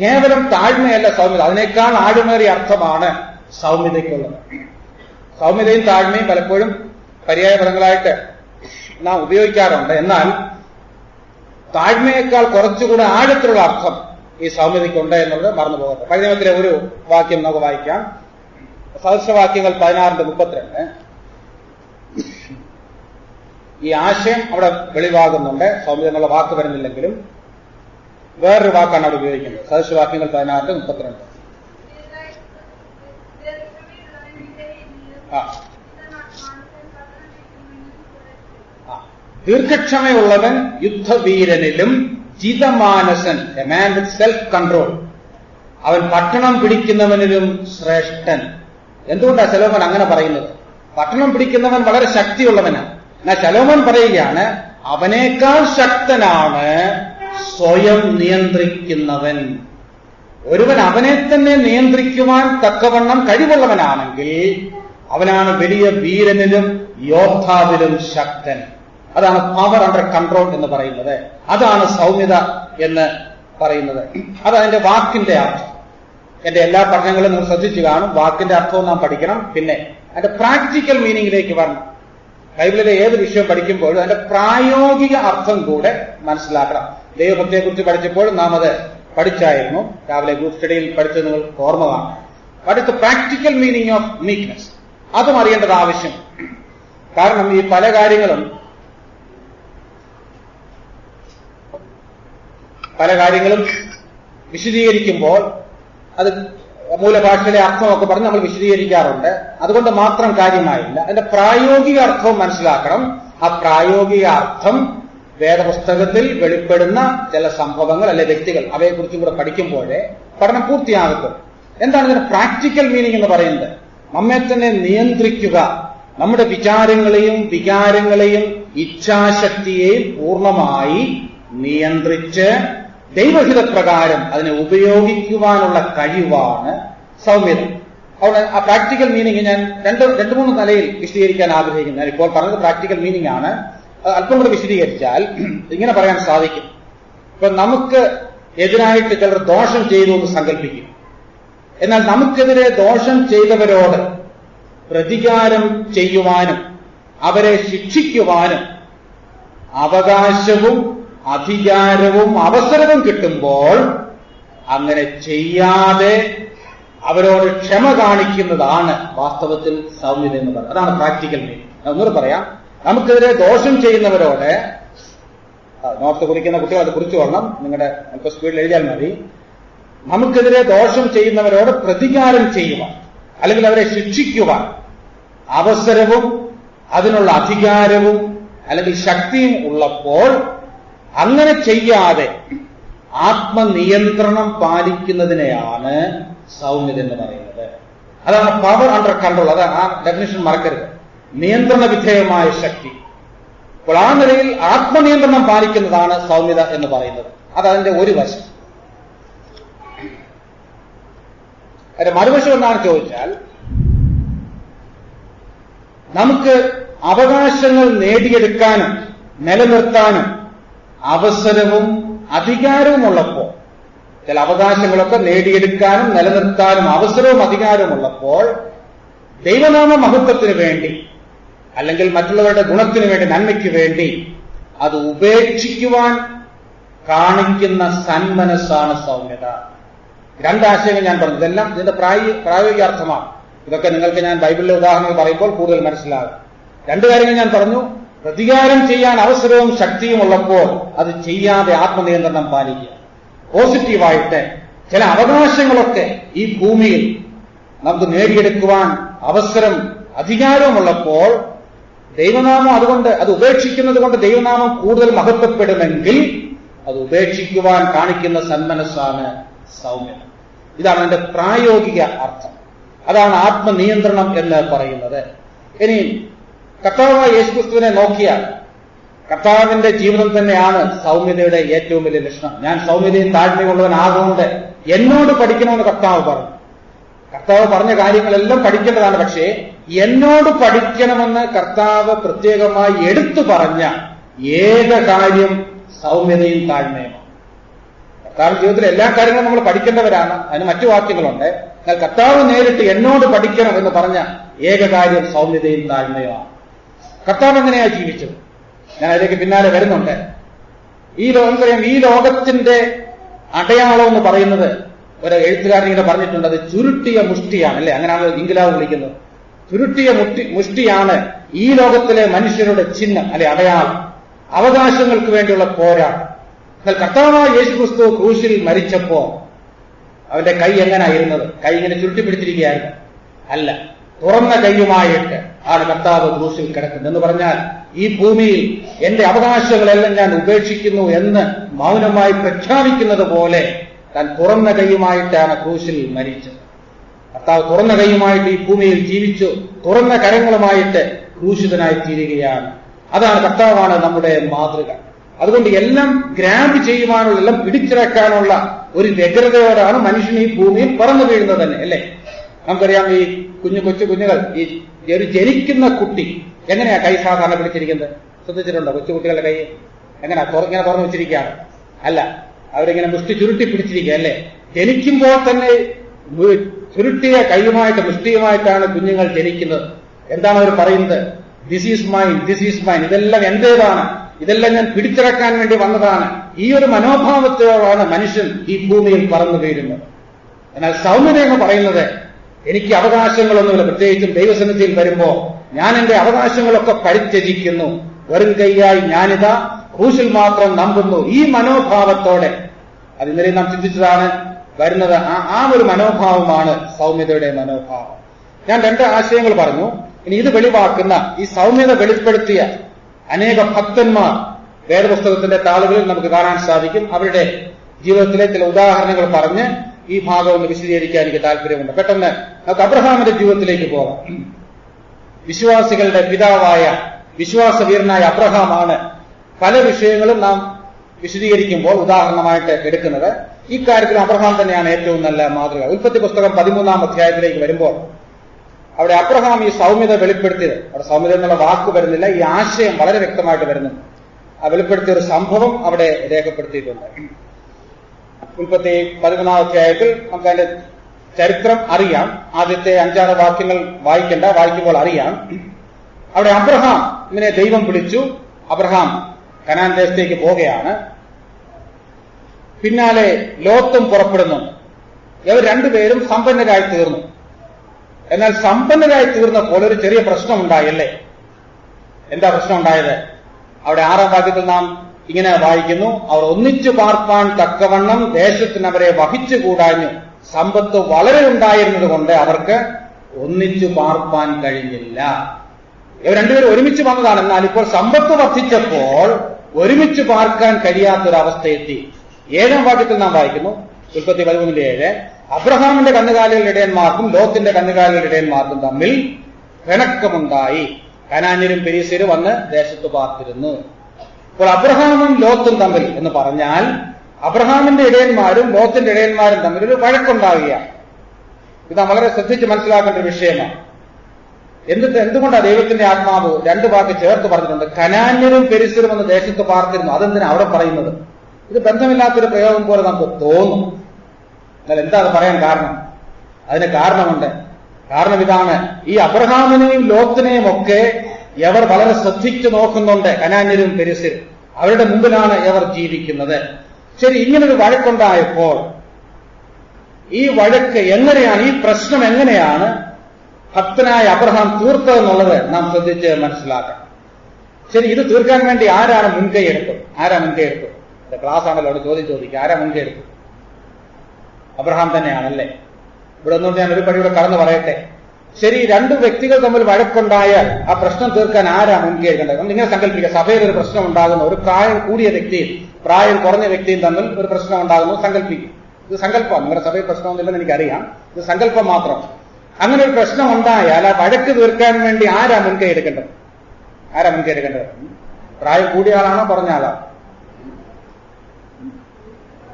കേവലം താഴ്മയല്ല സൗമ്യത, അതിനേക്കാൾ ആഴമേറിയ അർത്ഥമാണ് സൗമ്യതയ്ക്കുള്ളത്. സൗമ്യതയും താഴ്മയും പലപ്പോഴും പര്യായ പദങ്ങളായിട്ട് നാം ഉപയോഗിക്കാറുണ്ട്. എന്നാൽ താഴ്മയേക്കാൾ കുറച്ചുകൂടെ ആഴത്തിലുള്ള അർത്ഥം ഈ സൗമ്യതയ്ക്കുണ്ട് എന്നുള്ളത് മറന്നു പോകട്ടെ. പഴയ നിയമത്തിലെ ഒരു വാക്യം നമുക്ക് വായിക്കാം. സദൃശവാക്യങ്ങൾ 16:32. ഈ ആശയം അവിടെ വെളിവാകുന്നുണ്ട്. സൗമ്യത എന്നുള്ള വാക്ക് വരുന്നില്ലെങ്കിലും വേറൊരു വാക്കാണ് അവിടെ ഉപയോഗിക്കുന്നത്. സദൃശവാക്യങ്ങൾ 16:32. ദീർഘക്ഷമയുള്ളവൻ യുദ്ധവീരനിലും ജിതമാനസൻ, a man with self control, അവൻ പട്ടണം പിടിക്കുന്നവനിലും ശ്രേഷ്ഠൻ. എന്തുകൊണ്ടാണ് ശലോമോൻ അങ്ങനെ പറയുന്നത്? പട്ടണം പിടിക്കുന്നവൻ വളരെ ശക്തിയുള്ളവനാണ്. എന്നാൽ ശലോമോൻ പറയുകയാണ്, അവനേക്കാൾ ശക്തനാണ് സ്വയം നിയന്ത്രിക്കുന്നവൻ. ഒരുവൻ അവനെ തന്നെ നിയന്ത്രിക്കുവാൻ തക്കവണ്ണം കഴിവുള്ളവനാണെങ്കിൽ അവനാണ് വലിയ വീരനിലും യോദ്ധാവിലും ശക്തൻ. അതാണ് പവർ അണ്ടർ കൺട്രോൾ എന്ന് പറയുന്നത്. അതാണ് സൗമ്യത എന്ന് പറയുന്നത്. അതതിന്റെ വാക്കിന്റെ അർത്ഥം. എന്റെ എല്ലാ പഠനങ്ങളും നിങ്ങൾ ശ്രദ്ധിച്ചു കാണും. വാക്കിന്റെ അർത്ഥവും നാം പഠിക്കണം. പിന്നെ അതിന്റെ പ്രാക്ടിക്കൽ മീനിങ്ങിലേക്ക് വരണം. ബൈബിളിലെ ഏത് വിഷയം പഠിക്കുമ്പോഴും അതിന്റെ പ്രായോഗിക അർത്ഥം കൂടെ മനസ്സിലാക്കണം. ദൈവഭക്തിയെക്കുറിച്ച് പഠിച്ചപ്പോഴും നാം അത് പഠിച്ചായിരുന്നു. രാവിലെ ഗ്രൂപ്പ് സ്റ്റഡിയിൽ പഠിച്ചത് നിങ്ങൾക്ക് ഓർമ്മ കാണാം. What is the practical meaning of meekness? അതും അറിയേണ്ടത് ആവശ്യം. കാരണം ഈ പല കാര്യങ്ങളും വിശദീകരിക്കുമ്പോൾ അത് മൂലഭാഷയിലെ അർത്ഥമൊക്കെ പറഞ്ഞ് നമ്മൾ വിശദീകരിക്കാറുണ്ട്. അതുകൊണ്ട് മാത്രം കാര്യമായില്ല, അതിന്റെ പ്രായോഗിക അർത്ഥവും മനസ്സിലാക്കണം. ആ പ്രായോഗിക അർത്ഥം വേദപുസ്തകത്തിൽ വെളിപ്പെടുന്ന ചില സംഭവങ്ങൾ അല്ലെ വ്യക്തികൾ, അവയെക്കുറിച്ചും കൂടെ പഠിക്കുമ്പോഴേ പഠനം പൂർത്തിയാകത്തും. എന്താണ് ഇതിന്റെ പ്രാക്ടിക്കൽ മീനിങ് എന്ന് പറയുന്നത്? നമ്മെ തന്നെ നിയന്ത്രിക്കുക, നമ്മുടെ വിചാരങ്ങളെയും വികാരങ്ങളെയും ഇച്ഛാശക്തിയെയും പൂർണ്ണമായി നിയന്ത്രിച്ച് ദൈവഹിതപ്രകാരം അതിനെ ഉപയോഗിക്കുവാനുള്ള കഴിവാണ് സൗമ്യത. അവിടെ ആ പ്രാക്ടിക്കൽ മീനിങ് ഞാൻ രണ്ട് മൂന്ന് നിലയിൽ വിശദീകരിക്കാൻ ആഗ്രഹിക്കുന്നു. ഞാൻ ഇപ്പോൾ പറഞ്ഞത് പ്രാക്ടിക്കൽ മീനിങ് ആണ്. അല്പം കൂടെ വിശദീകരിച്ചാൽ ഇങ്ങനെ പറയാൻ സാധിക്കും. ഇപ്പൊ നമുക്ക് എതിരായിട്ട് ചിലർ ദോഷം ചെയ്തു എന്ന് സങ്കല്പിക്കും. എന്നാൽ നമുക്കെതിരെ ദോഷം ചെയ്തവരോട് പ്രതികാരം ചെയ്യുവാനും അവരെ ശിക്ഷിക്കുവാനും അവകാശവും അധികാരവും അവസരവും കിട്ടുമ്പോൾ അങ്ങനെ ചെയ്യാതെ അവരോട് ക്ഷമ കാണിക്കുന്നതാണ് വാസ്തവത്തിൽ സൗമ്യത എന്ന് പറയുന്നത്. അതാണ് പ്രാക്ടിക്കൽ മീനിങ്. ഒന്നുകൂടെ പറയാം. നമുക്കെതിരെ ദോഷം ചെയ്യുന്നവരോട്, നോട്ട് കുറിക്കുന്ന കുട്ടികൾ അത് കുറിച്ചു കൊള്ളണം, നിങ്ങളുടെ അല്പ സ്പീഡിൽ എഴുതിയാൽ മതി. നമുക്കെതിരെ ദോഷം ചെയ്യുന്നവരോട് പ്രതികാരം ചെയ്യുവാൻ അല്ലെങ്കിൽ അവരെ ശിക്ഷിക്കുവാൻ അവസരവും അതിനുള്ള അധികാരവും അല്ലെങ്കിൽ ശക്തിയും ഉള്ളപ്പോൾ അങ്ങനെ ചെയ്യാതെ ആത്മനിയന്ത്രണം പാലിക്കുന്നതിനെയാണ് സൗമ്യത എന്ന് പറയുന്നത്. അതാണ് പവർ അണ്ടർ കൺട്രോൾ. അതാണ് ആ ഡെഫിനിഷൻ മറക്കരുത്. നിയന്ത്രണ വിധേയമായ ശക്തി. അപ്പോൾ ആ നിലയിൽ ആത്മനിയന്ത്രണം പാലിക്കുന്നതാണ് സൗമ്യത എന്ന് പറയുന്നത്. അതതിന്റെ ഒരു വശം. അതിന്റെ മറുവശം എന്നാണ് ചോദിച്ചാൽ, നമുക്ക് അവകാശങ്ങൾ നേടിയെടുക്കാനും നിലനിർത്താനും അവസരവും അധികാരവും ഉള്ളപ്പോൾ, ചില അവകാശങ്ങളൊക്കെ നേടിയെടുക്കാനും നിലനിർത്താനും അവസരവും അധികാരവും ഉള്ളപ്പോൾ ദൈവനാമ മഹത്വത്തിന് വേണ്ടി അല്ലെങ്കിൽ മറ്റുള്ളവരുടെ ഗുണത്തിന് വേണ്ടി, നന്മയ്ക്ക് വേണ്ടി അത് ഉപേക്ഷിക്കുവാൻ കാണിക്കുന്ന സന്മനസ്സാണ് സൗമ്യത. രണ്ടാശയങ്ങൾ ഞാൻ പറഞ്ഞു. ഇതെല്ലാം ഇതിന്റെ പ്രായോഗികാർത്ഥമാണ്. ഇതൊക്കെ നിങ്ങൾക്ക് ഞാൻ ബൈബിളിലെ ഉദാഹരണങ്ങൾ പറയുമ്പോൾ കൂടുതൽ മനസ്സിലാകും. രണ്ടു കാര്യങ്ങൾ ഞാൻ പറഞ്ഞു. പ്രതികാരം ചെയ്യാൻ അവസരവും ശക്തിയും ഉള്ളപ്പോൾ അത് ചെയ്യാതെ ആത്മനിയന്ത്രണം പാലിക്കുക. പോസിറ്റീവായിട്ട് ചില അവകാശങ്ങളൊക്കെ ഈ ഭൂമിയിൽ നമുക്ക് നേടിയെടുക്കുവാൻ അവസരം അധികാരവുമുള്ളപ്പോൾ ദൈവനാമം അതുകൊണ്ട് അത് ഉപേക്ഷിക്കുന്നത് കൊണ്ട് ദൈവനാമം കൂടുതൽ മഹത്വപ്പെടുമെങ്കിൽ അത് ഉപേക്ഷിക്കുവാൻ കാണിക്കുന്ന സന്മനസ്സാണ് സൗമ്യത. ഇതാണ് അതിന്റെ പ്രായോഗിക അർത്ഥം. അതാണ് ആത്മനിയന്ത്രണം എന്ന് പറയുന്നത്. ഇനി കർത്താവായ യേശുക്രിസ്തുവിനെ നോക്കിയാൽ കർത്താവിന്റെ ജീവിതം തന്നെയാണ് സൗമ്യതയുടെ ഏറ്റവും വലിയ ലക്ഷണം. ഞാൻ സൗമ്യതയും താഴ്മയുള്ളവനാകൊണ്ട് എന്നോട് പഠിക്കണമെന്ന് കർത്താവ് പറഞ്ഞു. കർത്താവ് പറഞ്ഞ കാര്യങ്ങളെല്ലാം പഠിക്കേണ്ടതാണ്. പക്ഷേ എന്നോട് പഠിക്കണമെന്ന് കർത്താവ് പ്രത്യേകമായി എടുത്തു പറഞ്ഞ ഏക കാര്യം സൗമ്യതയും താഴ്മയുമാണ്. കർത്താവ് ജീവിതത്തിലെ എല്ലാ കാര്യങ്ങളും നമ്മൾ പഠിക്കേണ്ടവരാണ്. അതിന് മറ്റു വാക്യങ്ങളുണ്ട്. എന്നാൽ കർത്താവ് നേരിട്ട് എന്നോട് പഠിക്കണം എന്ന് പറഞ്ഞ ഏക കാര്യം സൗമ്യതയും താഴ്മയുമാണ്. കർത്താവ് എങ്ങനെയാ ജീവിച്ചത്? ഞാൻ അതിലേക്ക് പിന്നാലെ വരുന്നുണ്ട്. ഈ ലോകത്തിന്റെ അടയാളം എന്ന് പറയുന്നത് ഒരു എഴുത്തുകാരൻ ഇങ്ങനെ പറഞ്ഞിട്ടുണ്ട്, അത് ചുരുട്ടിയ മുഷ്ടിയാണ്. അല്ലെ, അങ്ങനെയാണ് ഇംഗ്ലാവ് വിളിക്കുന്നത്. ചുരുട്ടിയ മുഷ്ടിയാണ് ഈ ലോകത്തിലെ മനുഷ്യരുടെ ചിഹ്നം, അല്ലെ, അടയാളം. അവകാശങ്ങൾക്ക് വേണ്ടിയുള്ള പോരാട്ടം. എന്നാൽ കർത്താവായ യേശുക്രിസ്തു ക്രൂശിൽ മരിച്ചപ്പോ അവന്റെ കൈ എങ്ങനെയായിരുന്നത്? കൈ ഇങ്ങനെ ചുരുട്ടിപ്പിടിച്ചിരിക്കുകയായിരുന്നു? അല്ല, തുറന്ന കൈയുമായിട്ട് ആണ് കർത്താവ് ക്രൂശിൽ കിടക്കുന്നത്. എന്ന് പറഞ്ഞാൽ ഈ ഭൂമിയിൽ എന്റെ അവകാശങ്ങളെല്ലാം ഞാൻ ഉപേക്ഷിക്കുന്നു എന്ന് മൗനമായി പ്രഖ്യാപിക്കുന്നത് പോലെ താൻ തുറന്ന കൈയുമായിട്ടാണ് ക്രൂശിൽ മരിച്ചത്. കർത്താവ് തുറന്ന കൈയുമായിട്ട് ഈ ഭൂമിയിൽ ജീവിച്ചു, തുറന്ന കരങ്ങളുമായിട്ട് ക്രൂശിതനായി തീരുകയാണ്. അതാണ് കർത്താവാണ് നമ്മുടെ മാതൃക. അതുകൊണ്ട് എല്ലാം ഗ്രാബ് ചെയ്യുവാനുള്ള, എല്ലാം പിടിച്ചിറക്കാനുള്ള ഒരു വ്യഗ്രതയോടാണ് മനുഷ്യൻ ഈ ഭൂമിയിൽ പറന്നു വീഴുന്നത് തന്നെ, അല്ലേ? നമുക്കറിയാം, ഈ കൊച്ചു കുഞ്ഞുങ്ങൾ, ഈ ഒരു ജനിക്കുന്ന കുട്ടി എങ്ങനെയാ കൈ സാധാരണ പിടിച്ചിരിക്കുന്നത്? ശ്രദ്ധിച്ചിട്ടുണ്ടോ? കൊച്ചുകുട്ടികളുടെ കൈ എങ്ങനെയാ ഇങ്ങനെ തുറന്നു വെച്ചിരിക്കുകയാണ്? അല്ല, അവരിങ്ങനെ മുഷ്ടി ചുരുട്ടി പിടിച്ചിരിക്കുക, അല്ലേ? ജനിക്കുമ്പോൾ തന്നെ ചുരുട്ടിയ കൈയുമായിട്ട് മുഷ്ടിയുമായിട്ടാണ് കുഞ്ഞുങ്ങൾ ജനിക്കുന്നത്. എന്താണ് അവർ പറയുന്നത്? This is mine, this is mine, ഇതെല്ലാം എന്റേതാണ്, ഇതെല്ലാം ഞാൻ പിടിച്ചിറക്കാൻ വേണ്ടി വന്നതാണ്. ഈ ഒരു മനോഭാവത്തോടാണ് മനുഷ്യൻ ഈ ഭൂമിയിൽ പറന്നു വീഴുന്നത്. എന്നാൽ സൗമ്യത എന്ന് പറയുന്നത് എനിക്ക് അവകാശങ്ങളൊന്നുമില്ല, പ്രത്യേകിച്ചും ദൈവസന്നിധിയിൽ വരുമ്പോ ഞാൻ എന്റെ അവകാശങ്ങളൊക്കെ പരിത്യജിക്കുന്നു, വെറും കൈയായി ഞാനിതാ ക്രൂശിൽ മാത്രം നമ്പുന്നു. ഈ മനോഭാവത്തോടെ, അത് ഇന്നലെ നാം ചിന്തിച്ചതാണ്, വരുന്നത് ആ ഒരു മനോഭാവമാണ് സൗമ്യതയുടെ മനോഭാവം. ഞാൻ 2 ആശയങ്ങൾ പറഞ്ഞു. ഇനി ഇത് വെളിവാക്കുന്ന, ഈ സൗമ്യത വെളിപ്പെടുത്തിയ അനേക ഭക്തന്മാർ വേദപുസ്തകത്തിന്റെ താളുകളിൽ നമുക്ക് കാണാൻ സാധിക്കും. അവരുടെ ജീവിതത്തിലെ ചില ഉദാഹരണങ്ങൾ പറഞ്ഞ് ഈ ഭാഗം ഒന്ന് വിശദീകരിക്കാൻ എനിക്ക് താല്പര്യമുണ്ട്. പെട്ടെന്ന് നമുക്ക് അബ്രഹാമിന്റെ ജീവിതത്തിലേക്ക് പോകാം. വിശ്വാസികളുടെ പിതാവായ വിശ്വാസവീരനായ അബ്രഹാമാണ് പല വിഷയങ്ങളും നാം വിശദീകരിക്കുമ്പോൾ ഉദാഹരണമായിട്ട് എടുക്കുന്നത്. ഈ കാര്യത്തിൽ അബ്രഹാം തന്നെയാണ് ഏറ്റവും നല്ല മാതൃക. ഉൽപ്പത്തി പുസ്തകം 13-ാം അധ്യായത്തിലേക്ക് വരുമ്പോൾ അവിടെ അബ്രഹാം ഈ സൗമ്യത വെളിപ്പെടുത്തിയത്, അവിടെ സൗമ്യത എന്നുള്ള വാക്ക് വരുന്നില്ല, ഈ ആശയം വളരെ വ്യക്തമായിട്ട് വരുന്നുണ്ട്. ആ വെളിപ്പെടുത്തിയ ഒരു സംഭവം അവിടെ രേഖപ്പെടുത്തിയിട്ടുണ്ട്. ഉൽപ്പത്തി 13-ാം അധ്യായത്തിൽ നമുക്ക് അതിന്റെ ചരിത്രം അറിയാം. ആദ്യത്തെ 5-6 വാക്യങ്ങൾ വായിക്കേണ്ട, വായിക്കുമ്പോൾ അറിയാം. അവിടെ അബ്രഹാം ഇങ്ങനെ ദൈവം വിളിച്ചു. അബ്രഹാം കനാൻ ദേശത്തേക്ക് പോവുകയാണ്. പിന്നാലെ ലോത്തും പുറപ്പെടുന്നു. ഇവർ രണ്ടുപേരും സമ്പന്നരായി തീർന്നു. എന്നാൽ സമ്പന്നരായി തീർന്നപ്പോൾ ഒരു ചെറിയ പ്രശ്നം ഉണ്ടായല്ലേ? എന്താ പ്രശ്നം ഉണ്ടായത്? അവിടെ 6-ാം വാക്യത്തിൽ നാം ഇങ്ങനെ വായിക്കുന്നു, അവർ ഒന്നിച്ചു പാർപ്പാൻ തക്കവണ്ണം ദേശത്തിന് അവരെ വഹിച്ചുകൂടാഞ്ഞു. സമ്പത്ത് വളരെ ഉണ്ടായിരുന്നത് കൊണ്ട് അവർക്ക് ഒന്നിച്ചു പാർപ്പാൻ കഴിഞ്ഞില്ല. ഇവർ രണ്ടുപേരും ഒരുമിച്ച് വന്നതാണ്. എന്നാൽ ഇപ്പോൾ സമ്പത്ത് വർദ്ധിച്ചപ്പോൾ ഒരുമിച്ച് പാർക്കാൻ കഴിയാത്തൊരവസ്ഥയെത്തി. 7-ാം വാക്യത്തിൽ നാം വായിക്കുന്നു, ഉൽപ്പത്തി 13:7, അബ്രഹാമിന്റെ കന്നുകാലികളുടെ ഇടയന്മാർക്കും ലോത്തിന്റെ കന്നുകാലികളുടെ ഇടയന്മാർക്കും തമ്മിൽ പിണക്കമുണ്ടായി. കനാന്യരും പെരീസ്യരും വന്ന് ദേശത്ത് പാർത്തിരുന്നു. അപ്പോൾ അബ്രഹാമും ലോത്തും തമ്മിൽ എന്ന് പറഞ്ഞാൽ അബ്രഹാമിന്റെ ഇടയന്മാരും ലോത്തിന്റെ ഇടയന്മാരും തമ്മിൽ ഒരു വഴക്കുണ്ടാവുകയാണ്. ഇത് വളരെ ശ്രദ്ധിച്ച് മനസ്സിലാക്കേണ്ട ഒരു വിഷയമാണ്. എന്തുകൊണ്ടാണ് ദൈവത്തിന്റെ ആത്മാവ് 2 വാക്ക് ചേർത്ത് പറഞ്ഞിട്ടുണ്ട്? കനാന്യരും പെരിസ്യരും വന്ന് ദേശത്ത് പാർത്തിരുന്നു. അതെന്തിനാ അവിടെ പറയുന്നത്? ഇത് ബന്ധമില്ലാത്തൊരു പ്രയോഗം പോലെ നമുക്ക് തോന്നും. എന്നാൽ എന്താ അത് പറയാൻ കാരണം? അതിന് കാരണമുണ്ട്. കാരണം ഇതാണ്, ഈ അബ്രഹാമിനെയും ലോത്തിനെയും ഒക്കെ ഇവർ വളരെ ശ്രദ്ധിച്ചു നോക്കുന്നുണ്ട്. കനാന്യരും പെരിസ്യരും അവരുടെ മുമ്പിലാണ് ഇവർ ജീവിക്കുന്നത്. ശരി, ഇങ്ങനൊരു വഴക്കുണ്ടായപ്പോൾ ഈ വഴക്ക് എങ്ങനെയാണ്, ഈ പ്രശ്നം എങ്ങനെയാണ് ഭക്തനായ അബ്രഹാം തീർത്തതെന്നുള്ളത് നാം ശ്രദ്ധിച്ച് മനസ്സിലാക്കണം. ശരി, ഇത് തീർക്കാൻ വേണ്ടി ആരാണ് മുൻകൈ എടുത്തത്? ക്ലാസ് ആണല്ലോ, അവിടെ ചോദ്യം ചോദിക്കുക, ആരാ മുൻകൈ എടുത്തത്? അബ്രഹാം തന്നെയാണല്ലേ? ഇവിടെ ഒന്നുകൊണ്ട് ഞാൻ ഒരു പടിയുടെ കടന്നു പറയട്ടെ. ശരി, 2 വ്യക്തികൾ തമ്മിൽ വഴക്കുണ്ടായാൽ ആ പ്രശ്നം തീർക്കാൻ ആരാ മുൻകൈ എടുക്കേണ്ടത്? നിങ്ങൾ സങ്കല്പിക്കുക, സഭയിൽ ഒരു പ്രശ്നം ഉണ്ടാകുന്നു, ഒരു പ്രായം കൂടിയ വ്യക്തിയും പ്രായം കുറഞ്ഞ വ്യക്തിയും തമ്മിൽ ഒരു പ്രശ്നം ഉണ്ടാകുന്നു, സങ്കല്പിക്കും. ഇത് സങ്കല്പമാണ്, നിങ്ങളുടെ സഭയിൽ പ്രശ്നമൊന്നുമില്ലെന്ന് എനിക്കറിയാം, ഇത് സങ്കല്പം മാത്രം. അങ്ങനെ ഒരു പ്രശ്നം ഉണ്ടായാൽ ആ വഴക്ക് തീർക്കാൻ വേണ്ടി ആരാ മുൻകൈ എടുക്കേണ്ടത്? പ്രായം കൂടിയ ആളാണോ കുറഞ്ഞ ആളാണോ?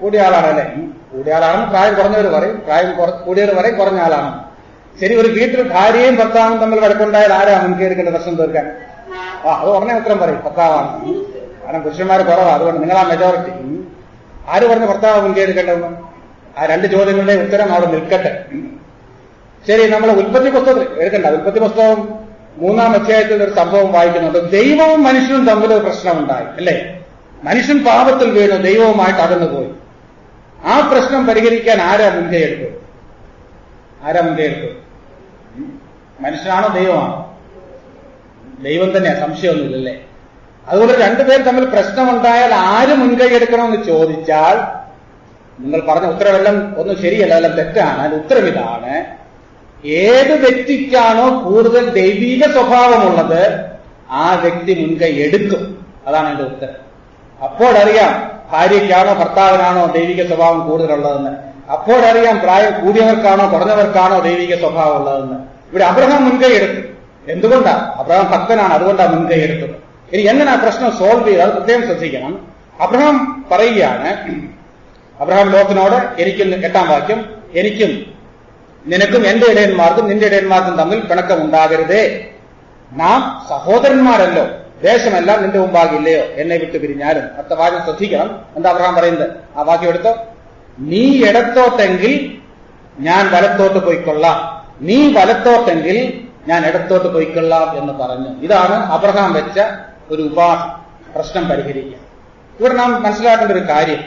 കൂടിയ ആളാണല്ലേ? കൂടിയ ആളാണെന്ന് പ്രായം കുറഞ്ഞവർ പറയും, പ്രായം കൂടിയവർ പറയും കുറഞ്ഞ ആളാണ്. ശരി, ഒരു വീട്ടിൽ ഭാര്യയും ഭർത്താവും തമ്മിൽ വഴക്കുണ്ടായാൽ ആരാ മുൻകൈ എടുക്കേണ്ട പ്രശ്നം തീർക്കാൻ? അത് ഉടനെ ഉത്തരം പറയും, ഭർത്താവാണ്. കാരണം പുരുഷന്മാർ കുറവാണ്, അതുകൊണ്ട് നിങ്ങളാ മെജോറിറ്റി. ആര് പറഞ്ഞ ഭർത്താവ് മുൻകൈ എടുക്കേണ്ടതെന്ന്? ആ 2 ചോദ്യങ്ങളുടെ ഉത്തരം അവിടെ നിൽക്കട്ടെ. ശരി, നമ്മൾ ഉൽപ്പത്തി പുസ്തകത്തിൽ എടുക്കണ്ട. ഉൽപ്പത്തി പുസ്തകം 3-ാം അധ്യായത്തിൽ ഒരു സംഭവം വായിക്കുന്നുണ്ട്. ദൈവവും മനുഷ്യനും തമ്മിൽ ഒരു പ്രശ്നമുണ്ടായി, അല്ലേ? മനുഷ്യൻ പാപത്തിൽ വീണു, ദൈവവുമായിട്ട് അകന്നു പോയി. ആ പ്രശ്നം പരിഹരിക്കാൻ ആരാ മുൻകൈ എടുത്തത്? മനുഷ്യനാണോ ദൈവമാണോ? ദൈവം തന്നെയാ, സംശയമൊന്നുമില്ലല്ലേ? അതുകൊണ്ട് 2 പേർ തമ്മിൽ പ്രശ്നമുണ്ടായാൽ ആര് മുൻകൈ എടുക്കണമെന്ന് ചോദിച്ചാൽ നിങ്ങൾ പറഞ്ഞ ഉത്തരവെല്ലാം ഒന്നും ശരിയല്ല, എല്ലാം തെറ്റാണ്. അതിന്റെ ഉത്തരം ഇതാണ്, ഏത് വ്യക്തിക്കാണോ കൂടുതൽ ദൈവിക സ്വഭാവമുള്ളത് ആ വ്യക്തി മുൻകൈ എടുക്കും. അതാണ് എന്റെ ഉത്തരം. അപ്പോഴറിയാം ഭാര്യയ്ക്കാണോ ഭർത്താവിനാണോ ദൈവിക സ്വഭാവം കൂടുതലുള്ളതെന്ന്. അപ്പോഴറിയാം പ്രായം കൂടിയവർക്കാണോ കുറഞ്ഞവർക്കാണോ ദൈവിക സ്വഭാവം ഉള്ളതെന്ന്. ഇവിടെ അബ്രഹാം മുൻകൈ എടുത്തു. എന്തുകൊണ്ടാ? അബ്രഹാം ഭക്തനാണ്, അതുകൊണ്ടാണ് മുൻകൈ എടുത്തത്. ഇനി എങ്ങനെ ആ പ്രശ്നം സോൾവ് ചെയ്ത്, അത് പ്രത്യേകം ശ്രദ്ധിക്കണം. അബ്രഹാം പറയുകയാണ്, അബ്രഹാം ലോത്തിനോട്, എനിക്കും 8-ാം വാക്യം, എനിക്കും നിനക്കും എന്റെ ഇടയന്മാർക്കും നിന്റെ ഇടയന്മാർക്കും തമ്മിൽ പിണക്കമുണ്ടാകരുതേ. നാം സഹോദരന്മാരല്ലോ, ദേശമെല്ലാം നിന്റെ മുമ്പാകില്ലയോ, എന്നെ വിട്ടു പിരിഞ്ഞാലും. അടുത്ത വാക്യം ശ്രദ്ധിക്കണം. എന്താ അബ്രഹാം പറയുന്നത്? ആ വാക്യം എടുത്തോ. നീ ഇടത്തോട്ടെങ്കിൽ ഞാൻ വലത്തോട്ട് പോയിക്കൊള്ളാം, നീ വലത്തോട്ടെങ്കിൽ ഞാൻ ഇടത്തോട്ട് പോയിക്കൊള്ളാം എന്ന് പറഞ്ഞു. ഇതാണ് അബ്രഹാം വെച്ച ഒരു പ്രശ്നം പരിഹരിക്കുക. ഇവിടെ നാം മനസ്സിലാക്കേണ്ട ഒരു കാര്യം,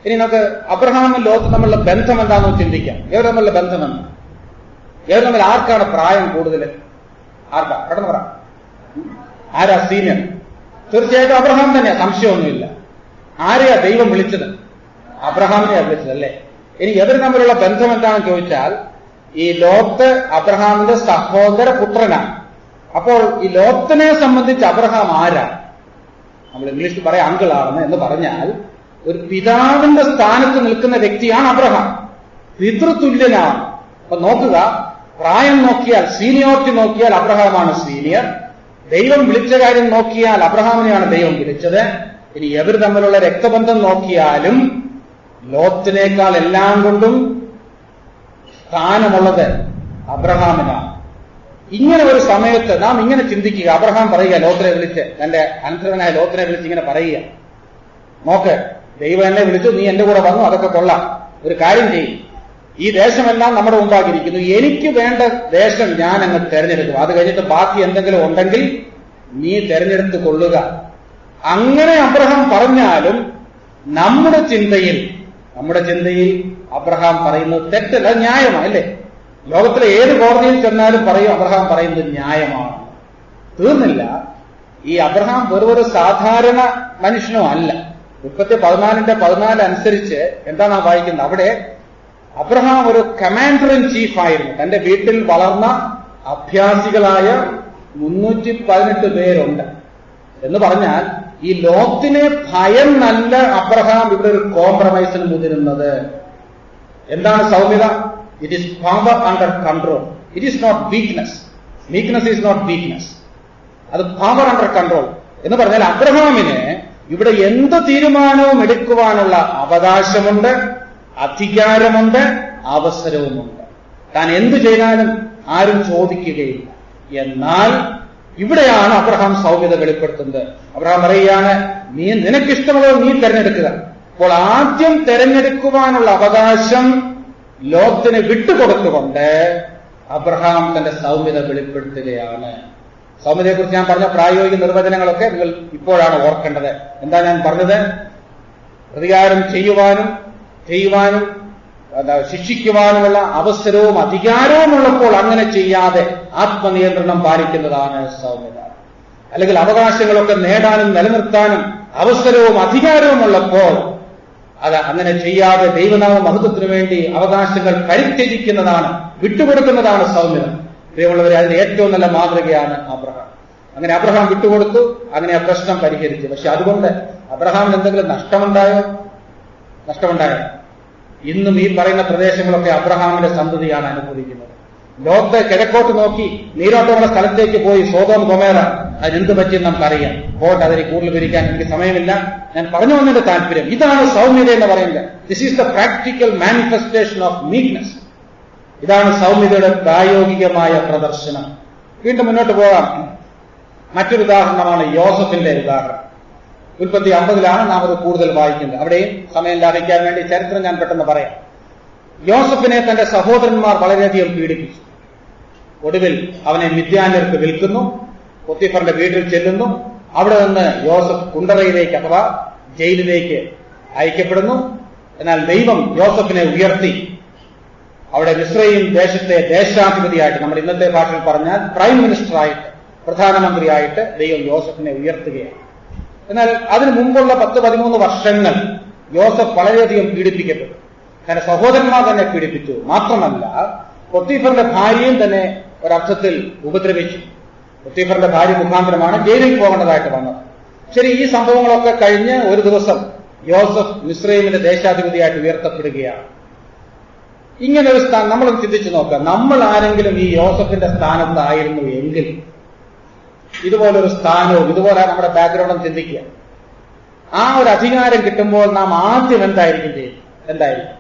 ഇനി നമുക്ക് അബ്രഹാമും ലോത്തും തമ്മിലുള്ള ബന്ധം എന്താണെന്ന് ചിന്തിക്കാം. ഇവർ തമ്മിലുള്ള ബന്ധമെന്ന് ഇവർ തമ്മിൽ ആർക്കാണ് പ്രായം കൂടുതൽ? ആർക്കാ? പെട്ടെന്ന് പറ. ആരാ സീനിയർ? തീർച്ചയായിട്ടും അബ്രഹാം തന്നെയാ, സംശയമൊന്നുമില്ല. ആരെയാ ദൈവം വിളിച്ചത്? അബ്രഹാമിനെയാ വിളിച്ചത്, അല്ലേ? ഇനി ഇവർ തമ്മിലുള്ള ബന്ധം എന്താണെന്ന് ചോദിച്ചാൽ, ഈ ലോത്ത് അബ്രഹാമിന്റെ സഹോദര പുത്രനാണ്. അപ്പോൾ ഈ ലോത്തിനെ സംബന്ധിച്ച് അബ്രഹാം ആരാ? നമ്മൾ ഇംഗ്ലീഷിൽ പറയാം അങ്കിളാണെന്ന് എന്ന് പറഞ്ഞാൽ, ഒരു പിതാവിന്റെ സ്ഥാനത്ത് നിൽക്കുന്ന വ്യക്തിയാണ് അബ്രഹാം. പിതൃതുല്യനാണ്. അപ്പൊ നോക്കുക, പ്രായം നോക്കിയാൽ, സീനിയോറിറ്റി നോക്കിയാൽ അബ്രഹാമാണ് സീനിയർ. ദൈവം വിളിച്ച കാര്യം നോക്കിയാൽ അബ്രഹാമിനെയാണ് ദൈവം വിളിച്ചത്. ഇനി ഇവർ തമ്മിലുള്ള രക്തബന്ധം നോക്കിയാലും ലോത്തിനേക്കാൾ എല്ലാം കൊണ്ടും സ്ഥാനമുള്ളത് അബ്രഹാമിനാണ്. ഇങ്ങനെ ഒരു സമയത്ത് നാം ഇങ്ങനെ ചിന്തിക്കുക. അബ്രഹാം പറയുക, ലോത്തിനെ വിളിച്ച്, തന്റെ അനന്തരവനായ ലോത്തിനെ വിളിച്ച് ഇങ്ങനെ പറയുക, നോക്ക്, ദൈവം എന്നെ വിളിച്ചു, നീ എന്റെ കൂടെ വന്നു, അതൊക്കെ കൊള്ളാം. ഒരു കാര്യം ചെയ്യും, ഈ ദേശമെല്ലാം നമ്മുടെ മുമ്പാകിരിക്കുന്നു, എനിക്ക് വേണ്ട ദേശം ഞാൻ അങ്ങ് തെരഞ്ഞെടുക്കും, അത് കഴിഞ്ഞിട്ട് ബാക്കി എന്തെങ്കിലും ഉണ്ടെങ്കിൽ നീ തെരഞ്ഞെടുത്ത് കൊള്ളുക. അങ്ങനെ അബ്രഹാം പറഞ്ഞാലും നമ്മുടെ ചിന്തയിൽ അബ്രഹാം പറയുന്നത് തെറ്റല്ല, ന്യായമാണ്, അല്ലേ? ലോകത്തിലെ ഏത് കോടതിയിൽ ചെന്നാലും പറയും അബ്രഹാം പറയുന്നത് ന്യായമാണ്. തീർന്നില്ല. ഈ അബ്രഹാം വെറും സാധാരണ മനുഷ്യനോ അല്ല. 14:14 അനുസരിച്ച് എന്താണ് നാം വായിക്കുന്നത്? അവിടെ അബ്രഹാം ഒരു കമാൻഡർ ഇൻ ചീഫ് ആയിരുന്നു. തന്റെ വീട്ടിൽ വളർന്ന അഭ്യാസികളായ 318 പേരുണ്ട്. എന്ന് പറഞ്ഞാൽ ഈ ലോത്തിനെ ഭയം നല്ല അബ്രഹാം ഇവിടെ ഒരു കോംപ്രമൈസിന് മുതിരുന്നത്. എന്താണ് സൗമ്യത? It is power under control. It is not weakness. Weakness is not weakness. അത് പവർ അണ്ടർ കൺട്രോൾ എന്ന് പറഞ്ഞാൽ അബ്രഹാമിന് ഇവിടെ എന്ത് തീരുമാനവും എടുക്കുവാനുള്ള അവകാശമുണ്ട്, അധികാരമുണ്ട്, അവസരവുമുണ്ട്. താൻ എന്തു ചെയ്താലും ആരും ചോദിക്കുകയില്ല. എന്നാൽ ഇവിടെയാണ് അബ്രഹാം സൗമ്യത വെളിപ്പെടുത്തുന്നത്. അബ്രഹാം പറയുകയാണ്, നിനക്കിഷ്ടമുള്ളത് നീ തെരഞ്ഞെടുക്കുക. അപ്പോൾ ആദ്യം തെരഞ്ഞെടുക്കുവാനുള്ള അവകാശം ലോത്തിന് വിട്ടുകൊടുത്തുകൊണ്ട് അബ്രഹാം തന്റെ സൗമ്യത വെളിപ്പെടുത്തുകയാണ്. സൗമ്യതയെക്കുറിച്ച് ഞാൻ പറഞ്ഞ പ്രായോഗിക നിർവചനങ്ങളൊക്കെ നിങ്ങൾ ഇപ്പോഴാണ് ഓർക്കേണ്ടത്. എന്താ ഞാൻ പറഞ്ഞത്? പ്രതികാരം ചെയ്യുവാനും ശിക്ഷിക്കുവാനുമുള്ള അവസരവും അധികാരവും ഉള്ളപ്പോൾ അങ്ങനെ ചെയ്യാതെ ആത്മനിയന്ത്രണം പാലിക്കുന്നതാണ് സൗമ്യത. അല്ലെങ്കിൽ അവകാശങ്ങളൊക്കെ നേടാനും നിലനിർത്താനും അവസരവും അധികാരവും ഉള്ളപ്പോൾ അത് അങ്ങനെ ചെയ്യാതെ ദൈവനാമ മഹത്വത്തിനു വേണ്ടി അവകാശങ്ങൾ പരിത്യജിക്കുന്നതാണ്, വിട്ടുകൊടുക്കുന്നതാണ് സൗമ്യത. പ്രിയമുള്ളവരെ, അതിന്റെ ഏറ്റവും നല്ല മാതൃകയാണ് അബ്രഹാം. അങ്ങനെ അബ്രഹാം വിട്ടുകൊടുത്തു, അങ്ങനെ ആ പ്രശ്നം പരിഹരിച്ചു. പക്ഷെ അതുകൊണ്ട് അബ്രഹാമിന് എന്തെങ്കിലും നഷ്ടമുണ്ടായോ? ഇന്നും ഈ പറയുന്ന പ്രദേശങ്ങളൊക്കെ അബ്രഹാമിന്റെ സന്തതിയാണ് അനുഭവിക്കുന്നത്. ലോത്ത് കിഴക്കോട്ട് നോക്കി നീരോട്ടമുള്ള സ്ഥലത്തേക്ക് പോയി സോദോം ഗൊമോറ, അതിനെന്ത് പറ്റിയെന്ന് നമുക്കറിയാം. പോട്ടെ, അതിന് കൂടുതൽ വിവരിക്കാൻ എനിക്ക് സമയമില്ല. ഞാൻ പറഞ്ഞു വന്നതിന്റെ താല്പര്യം ഇതാണ് സൗമ്യത എന്ന് പറയുന്നത്. This is the practical manifestation of meekness. ഇതാണ് സൗമ്യതയുടെ പ്രായോഗികമായ പ്രദർശനം. വീണ്ടും മുന്നോട്ട് പോകാം. മറ്റൊരു ഉദാഹരണമാണ് യോസഫിന്റെ ഉദാഹരണം. ഉൽപ്പത്തി 50 നാം അത് കൂടുതൽ വായിക്കുന്നത്. അവിടെയും സമയം ലാഭിക്കാൻ വേണ്ടി ചരിത്രം ഞാൻ പെട്ടെന്ന് പറയാം. യോസഫിനെ തന്റെ സഹോദരന്മാർ വളരെയധികം പീഡിപ്പിച്ചു. ഒടുവിൽ അവനെ മിദ്യാന്യർക്ക് വിൽക്കുന്നു. പൊത്തിഫറിന്റെ വീട്ടിൽ ചെല്ലുന്നു. അവിടെ നിന്ന് യോസഫ് കുണ്ടറയിലേക്ക് അഥവാ ജയിലിലേക്ക് അയക്കപ്പെടുന്നു. എന്നാൽ ദൈവം യോസഫിനെ ഉയർത്തി അവിടെ മിസ്രയീം ദേശത്തെ ദേശാധിപതിയായിട്ട്, നമ്മൾ ഇന്നത്തെ ഭാഷയിൽ പറഞ്ഞാൽ പ്രൈം മിനിസ്റ്ററായിട്ട്, പ്രധാനമന്ത്രിയായിട്ട് ദൈവം യോസഫിനെ ഉയർത്തുകയാണ്. എന്നാൽ അതിനു മുമ്പുള്ള 10-13 വർഷങ്ങൾ യോസഫ് വളരെയധികം പീഡിപ്പിക്കപ്പെട്ടു. തന്റെ സഹോദരന്മാർ തന്നെ പീഡിപ്പിച്ചു. മാത്രമല്ല പൊത്തിഫറിന്റെ ഭാര്യയും തന്നെ ഒരർത്ഥത്തിൽ ഉപദ്രവിച്ചു. പൊത്തിഫറിന്റെ ഭാര്യ മുഖാന്തരമാണ് ജയിലിൽ പോകേണ്ടതായിട്ട് വന്നത്. ശരി, ഈ സംഭവങ്ങളൊക്കെ കഴിഞ്ഞ് ഒരു ദിവസം യോസഫ് മിസ്രയീമിന്റെ ദേശാധിപതിയായിട്ട് ഉയർത്തപ്പെടുകയാണ്. ഇങ്ങനെ ഒരു സ്ഥാനം നമ്മൾ ചിന്തിച്ചു നോക്കാം. നമ്മൾ ആരെങ്കിലും ഈ യോസഫിന്റെ സ്ഥാനത്തായിരുന്നു എങ്കിൽ ഇതുപോലൊരു സ്ഥാനവും ഇതുപോലെ നമ്മുടെ ബാക്ക്ഗ്രൗണ്ടും ചിന്തിക്കുക. ആ ഒരു അധികാരം കിട്ടുമ്പോൾ നാം ആദ്യം എന്തായിരിക്കും ചെയ്യുന്നത്? എന്തായിരിക്കും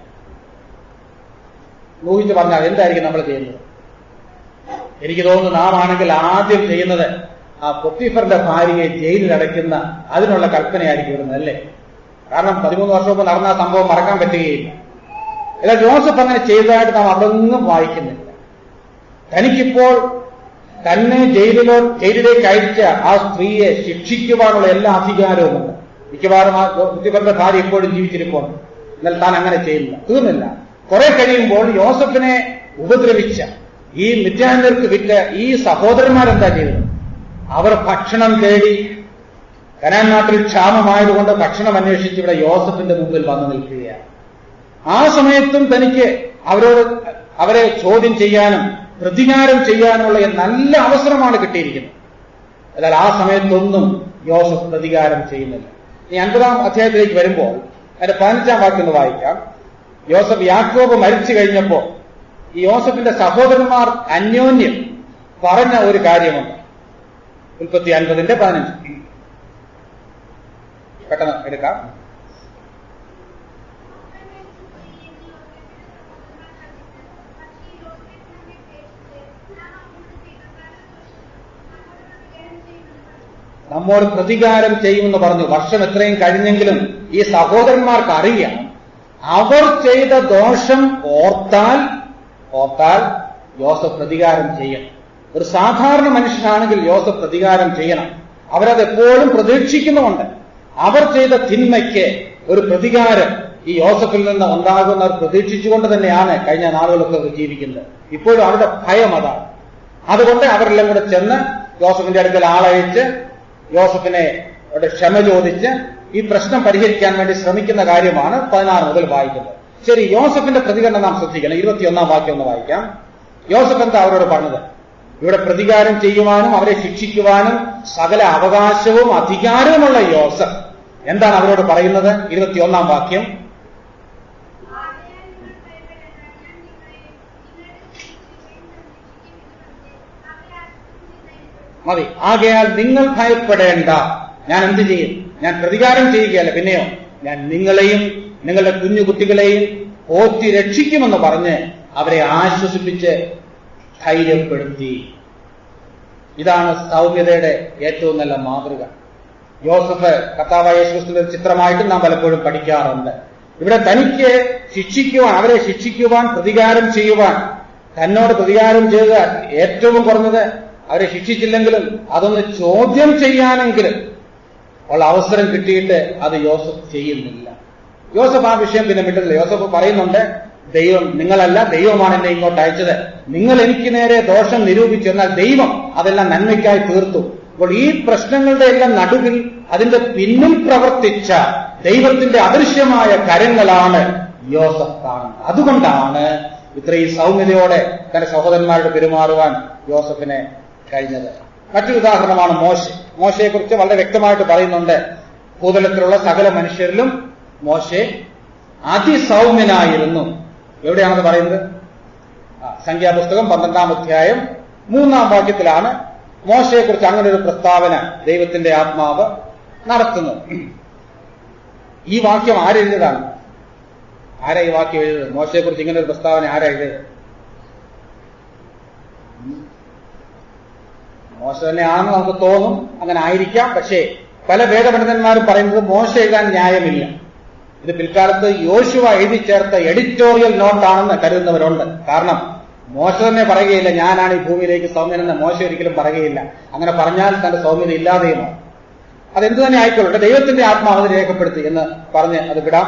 ഊഹിച്ച് പറഞ്ഞാൽ എന്തായിരിക്കും നമ്മൾ ചെയ്യുന്നത്? എനിക്ക് തോന്നുന്നു നാം ആണെങ്കിൽ ആദ്യം ചെയ്യുന്നത് ആ പൊത്തിഫറിന്റെ ഭാര്യയെ ജയിലിൽ അടയ്ക്കുന്ന അതിനുള്ള കൽപ്പനയായിരിക്കും വരുന്നത്, അല്ലേ? കാരണം 13 വർഷം മുമ്പ് നടന്ന ആ സംഭവം മറക്കാൻ പറ്റുകയില്ല. എന്നാൽ ജോസഫ് അങ്ങനെ ചെയ്തതായിട്ട് നാം അതൊന്നും വായിക്കുന്നില്ല. തനിക്കിപ്പോൾ തന്നെ ജയിലിലേക്ക് അയച്ച ആ സ്ത്രീയെ ശിക്ഷിക്കുവാനുള്ള എല്ലാ അധികാരവുമുണ്ട്. മിക്കവാറും ആ പൊത്തിഫറിന്റെ ഭാര്യ ഇപ്പോഴും ജീവിച്ചിരിപ്പുണ്ട്. എന്നാൽ താൻ അങ്ങനെ ചെയ്യുന്നില്ല. തീർന്നില്ല. കുറെ കഴിയുമ്പോൾ യോസഫിനെ ഉപദ്രവിച്ച ഈ മിദ്യാന്യർക്ക് വിറ്റ ഈ സഹോദരന്മാരെന്താ ചെയ്തത്? അവർ ഭക്ഷണം തേടി, കനാൻ നാട്ടിൽ ക്ഷാമമായതുകൊണ്ട് ഭക്ഷണം അന്വേഷിച്ച് ഇവിടെ യോസഫിന്റെ മുമ്പിൽ വന്നു നിൽക്കുകയാണ്. ആ സമയത്തും തനിക്ക് അവരെ ചോദ്യം ചെയ്യാനും പ്രതികാരം ചെയ്യാനുമുള്ള നല്ല അവസരമാണ് കിട്ടിയിരിക്കുന്നത്. എന്നാൽ ആ സമയത്തൊന്നും യോസഫ് പ്രതികാരം ചെയ്യുന്നില്ല. ഈ 50-ാം അധ്യായത്തിലേക്ക് വരുമ്പോൾ അതിന്റെ 15-ാം വാക്യം വായിക്കാം. യോസഫ് യാക്കോബ് മരിച്ചു കഴിഞ്ഞപ്പോൾ ഈ യോസഫിന്റെ സഹോദരന്മാർ അന്യോന്യം പറഞ്ഞ ഒരു കാര്യമുണ്ട്. ഉൽപ്പത്തി 50:15 പെട്ടെന്ന് എടുക്കാം. നമ്മോട് പ്രതികാരം ചെയ്യുമെന്ന് പറഞ്ഞു. വർഷം എത്രയും കഴിഞ്ഞെങ്കിലും ഈ സഹോദരന്മാർക്ക് അറിയാം അവർ ചെയ്ത ദോഷം ഓർത്താൽ യോസഫ് പ്രതികാരം ചെയ്യണം. ഒരു സാധാരണ മനുഷ്യനാണെങ്കിൽ യോസഫ് പ്രതികാരം ചെയ്യണം. അവരത് എപ്പോഴും പ്രതീക്ഷിക്കുന്നുമുണ്ട്. അവർ ചെയ്ത തിന്മയ്ക്ക് ഒരു പ്രതികാരം ഈ യോസഫിൽ നിന്ന് ഉണ്ടാകുന്നവർ പ്രതീക്ഷിച്ചുകൊണ്ട് തന്നെയാണ് കഴിഞ്ഞ നാളുകളൊക്കെ അവർ ജീവിക്കുന്നത്. ഇപ്പോഴും അവരുടെ ഭയം അതാണ്. അതുകൊണ്ട് അവരെല്ലാം കൂടെ ചെന്ന് യോസഫിന്റെ അടുക്കൽ ആളയച്ച് യോസഫിനെ ക്ഷമ ചോദിച്ച് ഈ പ്രശ്നം പരിഹരിക്കാൻ വേണ്ടി ശ്രമിക്കുന്ന കാര്യമാണ് 16 മുതൽ വായിക്കുന്നത്. ശരി, യോസഫിന്റെ പ്രതികരണം നാം ശ്രദ്ധിക്കണം. 21-ാം വാക്യം ഒന്ന് വായിക്കാം. യോസഫ് എന്താ അവരോട് പറഞ്ഞത്? ഇവിടെ പ്രതികാരം ചെയ്യുവാനും അവരെ ശിക്ഷിക്കുവാനും സകല അവകാശവും അധികാരവുമുള്ള യോസഫ് എന്താണ് അവരോട് പറയുന്നത്? 21-ാം വാക്യം. മതി. ആകയാൽ നിങ്ങൾ ഭയപ്പെടേണ്ട. ഞാൻ എന്ത് ചെയ്യും? ഞാൻ പ്രതികാരം ചെയ്യുകയല്ല, പിന്നെയോ ഞാൻ നിങ്ങളെയും നിങ്ങളുടെ കുഞ്ഞുകുട്ടികളെയും പോറ്റി രക്ഷിക്കുമെന്ന് പറഞ്ഞ് അവരെ ആശ്വസിപ്പിച്ച് ധൈര്യപ്പെടുത്തി. ഇതാണ് സൗമ്യതയുടെ ഏറ്റവും നല്ല മാതൃക. യോസഫ് കർത്താവായ യേശുക്രിസ്തുവിന്റെ ഒരു ചിത്രമായിട്ടും നാം പലപ്പോഴും പഠിക്കാറുണ്ട്. ഇവിടെ തനിക്ക് ശിക്ഷിക്കുവാൻ, അവരെ ശിക്ഷിക്കുവാൻ, പ്രതികാരം ചെയ്യുവാൻ, തന്നോട് പ്രതികാരം ചെയ്യുക, ഏറ്റവും കുറഞ്ഞത് അവരെ ശിക്ഷിച്ചില്ലെങ്കിലും അതൊന്ന് ചോദ്യം ചെയ്യാനെങ്കിലും ഉള്ള അവസരം കിട്ടിയിട്ട് അത് യോസഫ് ചെയ്യുന്നില്ല. യോസഫ് ആ വിഷയം പിന്നെ വിട്ടില്ല. യോസഫ് പറയുന്നുണ്ട്, ദൈവം നിങ്ങളല്ല, ദൈവമാണ് എന്നെ ഇങ്ങോട്ട് അയച്ചത്. നിങ്ങൾ എനിക്ക് നേരെ ദോഷം നിരൂപിച്ചു, എന്നാൽ ദൈവം അതെല്ലാം നന്മയ്ക്കായി തീർത്തു. അപ്പോൾ ഈ പ്രശ്നങ്ങളുടെ എല്ലാം നടുവിൽ അതിന്റെ പിന്നിൽ പ്രവർത്തിച്ച ദൈവത്തിന്റെ അദൃശ്യമായ കരങ്ങളാണ് യോസഫ് കാണുന്നത്. അതുകൊണ്ടാണ് ഇത്രയും സൗമ്യതയോടെ തന്റെ സഹോദരന്മാരോട് പെരുമാറുവാൻ യോസഫിനെ കഴിഞ്ഞത്. മറ്റൊരു ഉദാഹരണമാണ് മോശെ. മോശയെക്കുറിച്ച് വളരെ വ്യക്തമായിട്ട് പറയുന്നുണ്ട്. ഭൂതലത്തിലുള്ള സകല മനുഷ്യരിലും മോശെ അതിസൗമ്യനായിരുന്നു. എവിടെയാണത് പറയുന്നത്? സംഖ്യാപുസ്തകം 12-ാം അധ്യായം 3-ാം വാക്യത്തിലാണ് മോശയെക്കുറിച്ച് അങ്ങനെ ഒരു പ്രസ്താവന ദൈവത്തിന്റെ ആത്മാവ് നടത്തുന്നത്. ഈ വാക്യം ആരെഴുതിയതാണ്? ആരാ ഈ വാക്യം എഴുതുന്നത്? മോശയെക്കുറിച്ച് ഇങ്ങനെ ഒരു പ്രസ്താവന ആരാ എഴുതിയത്? മോശ തന്നെയാണെന്ന് നമുക്ക് തോന്നും, അങ്ങനെ ആയിരിക്കാം. പക്ഷേ പല വേദപണ്ഡിതന്മാരും പറയുന്നത് മോശ എഴുതാൻ ന്യായമില്ല. ഇത് പിൽക്കാലത്ത് യോശുവ എഴുതി ചേർത്ത എഡിറ്റോറിയൽ നോട്ടാണെന്ന് കരുതുന്നവരുണ്ട്. കാരണം മോശ തന്നെ പറയുകയില്ല ഞാനാണ് ഈ ഭൂമിയിലേക്ക് സൗമ്യനെന്ന്. മോശ ഒരിക്കലും പറയുകയില്ല. അങ്ങനെ പറഞ്ഞാൽ തന്റെ സൗമ്യത ഇല്ലാതെയുമാണ്. അതെന്തു തന്നെ ആയിക്കൊള്ളട്ടെ, ദൈവത്തിന്റെ ആത്മാവ് അത് രേഖപ്പെടുത്തി എന്ന് പറഞ്ഞ് അത് വിടാം.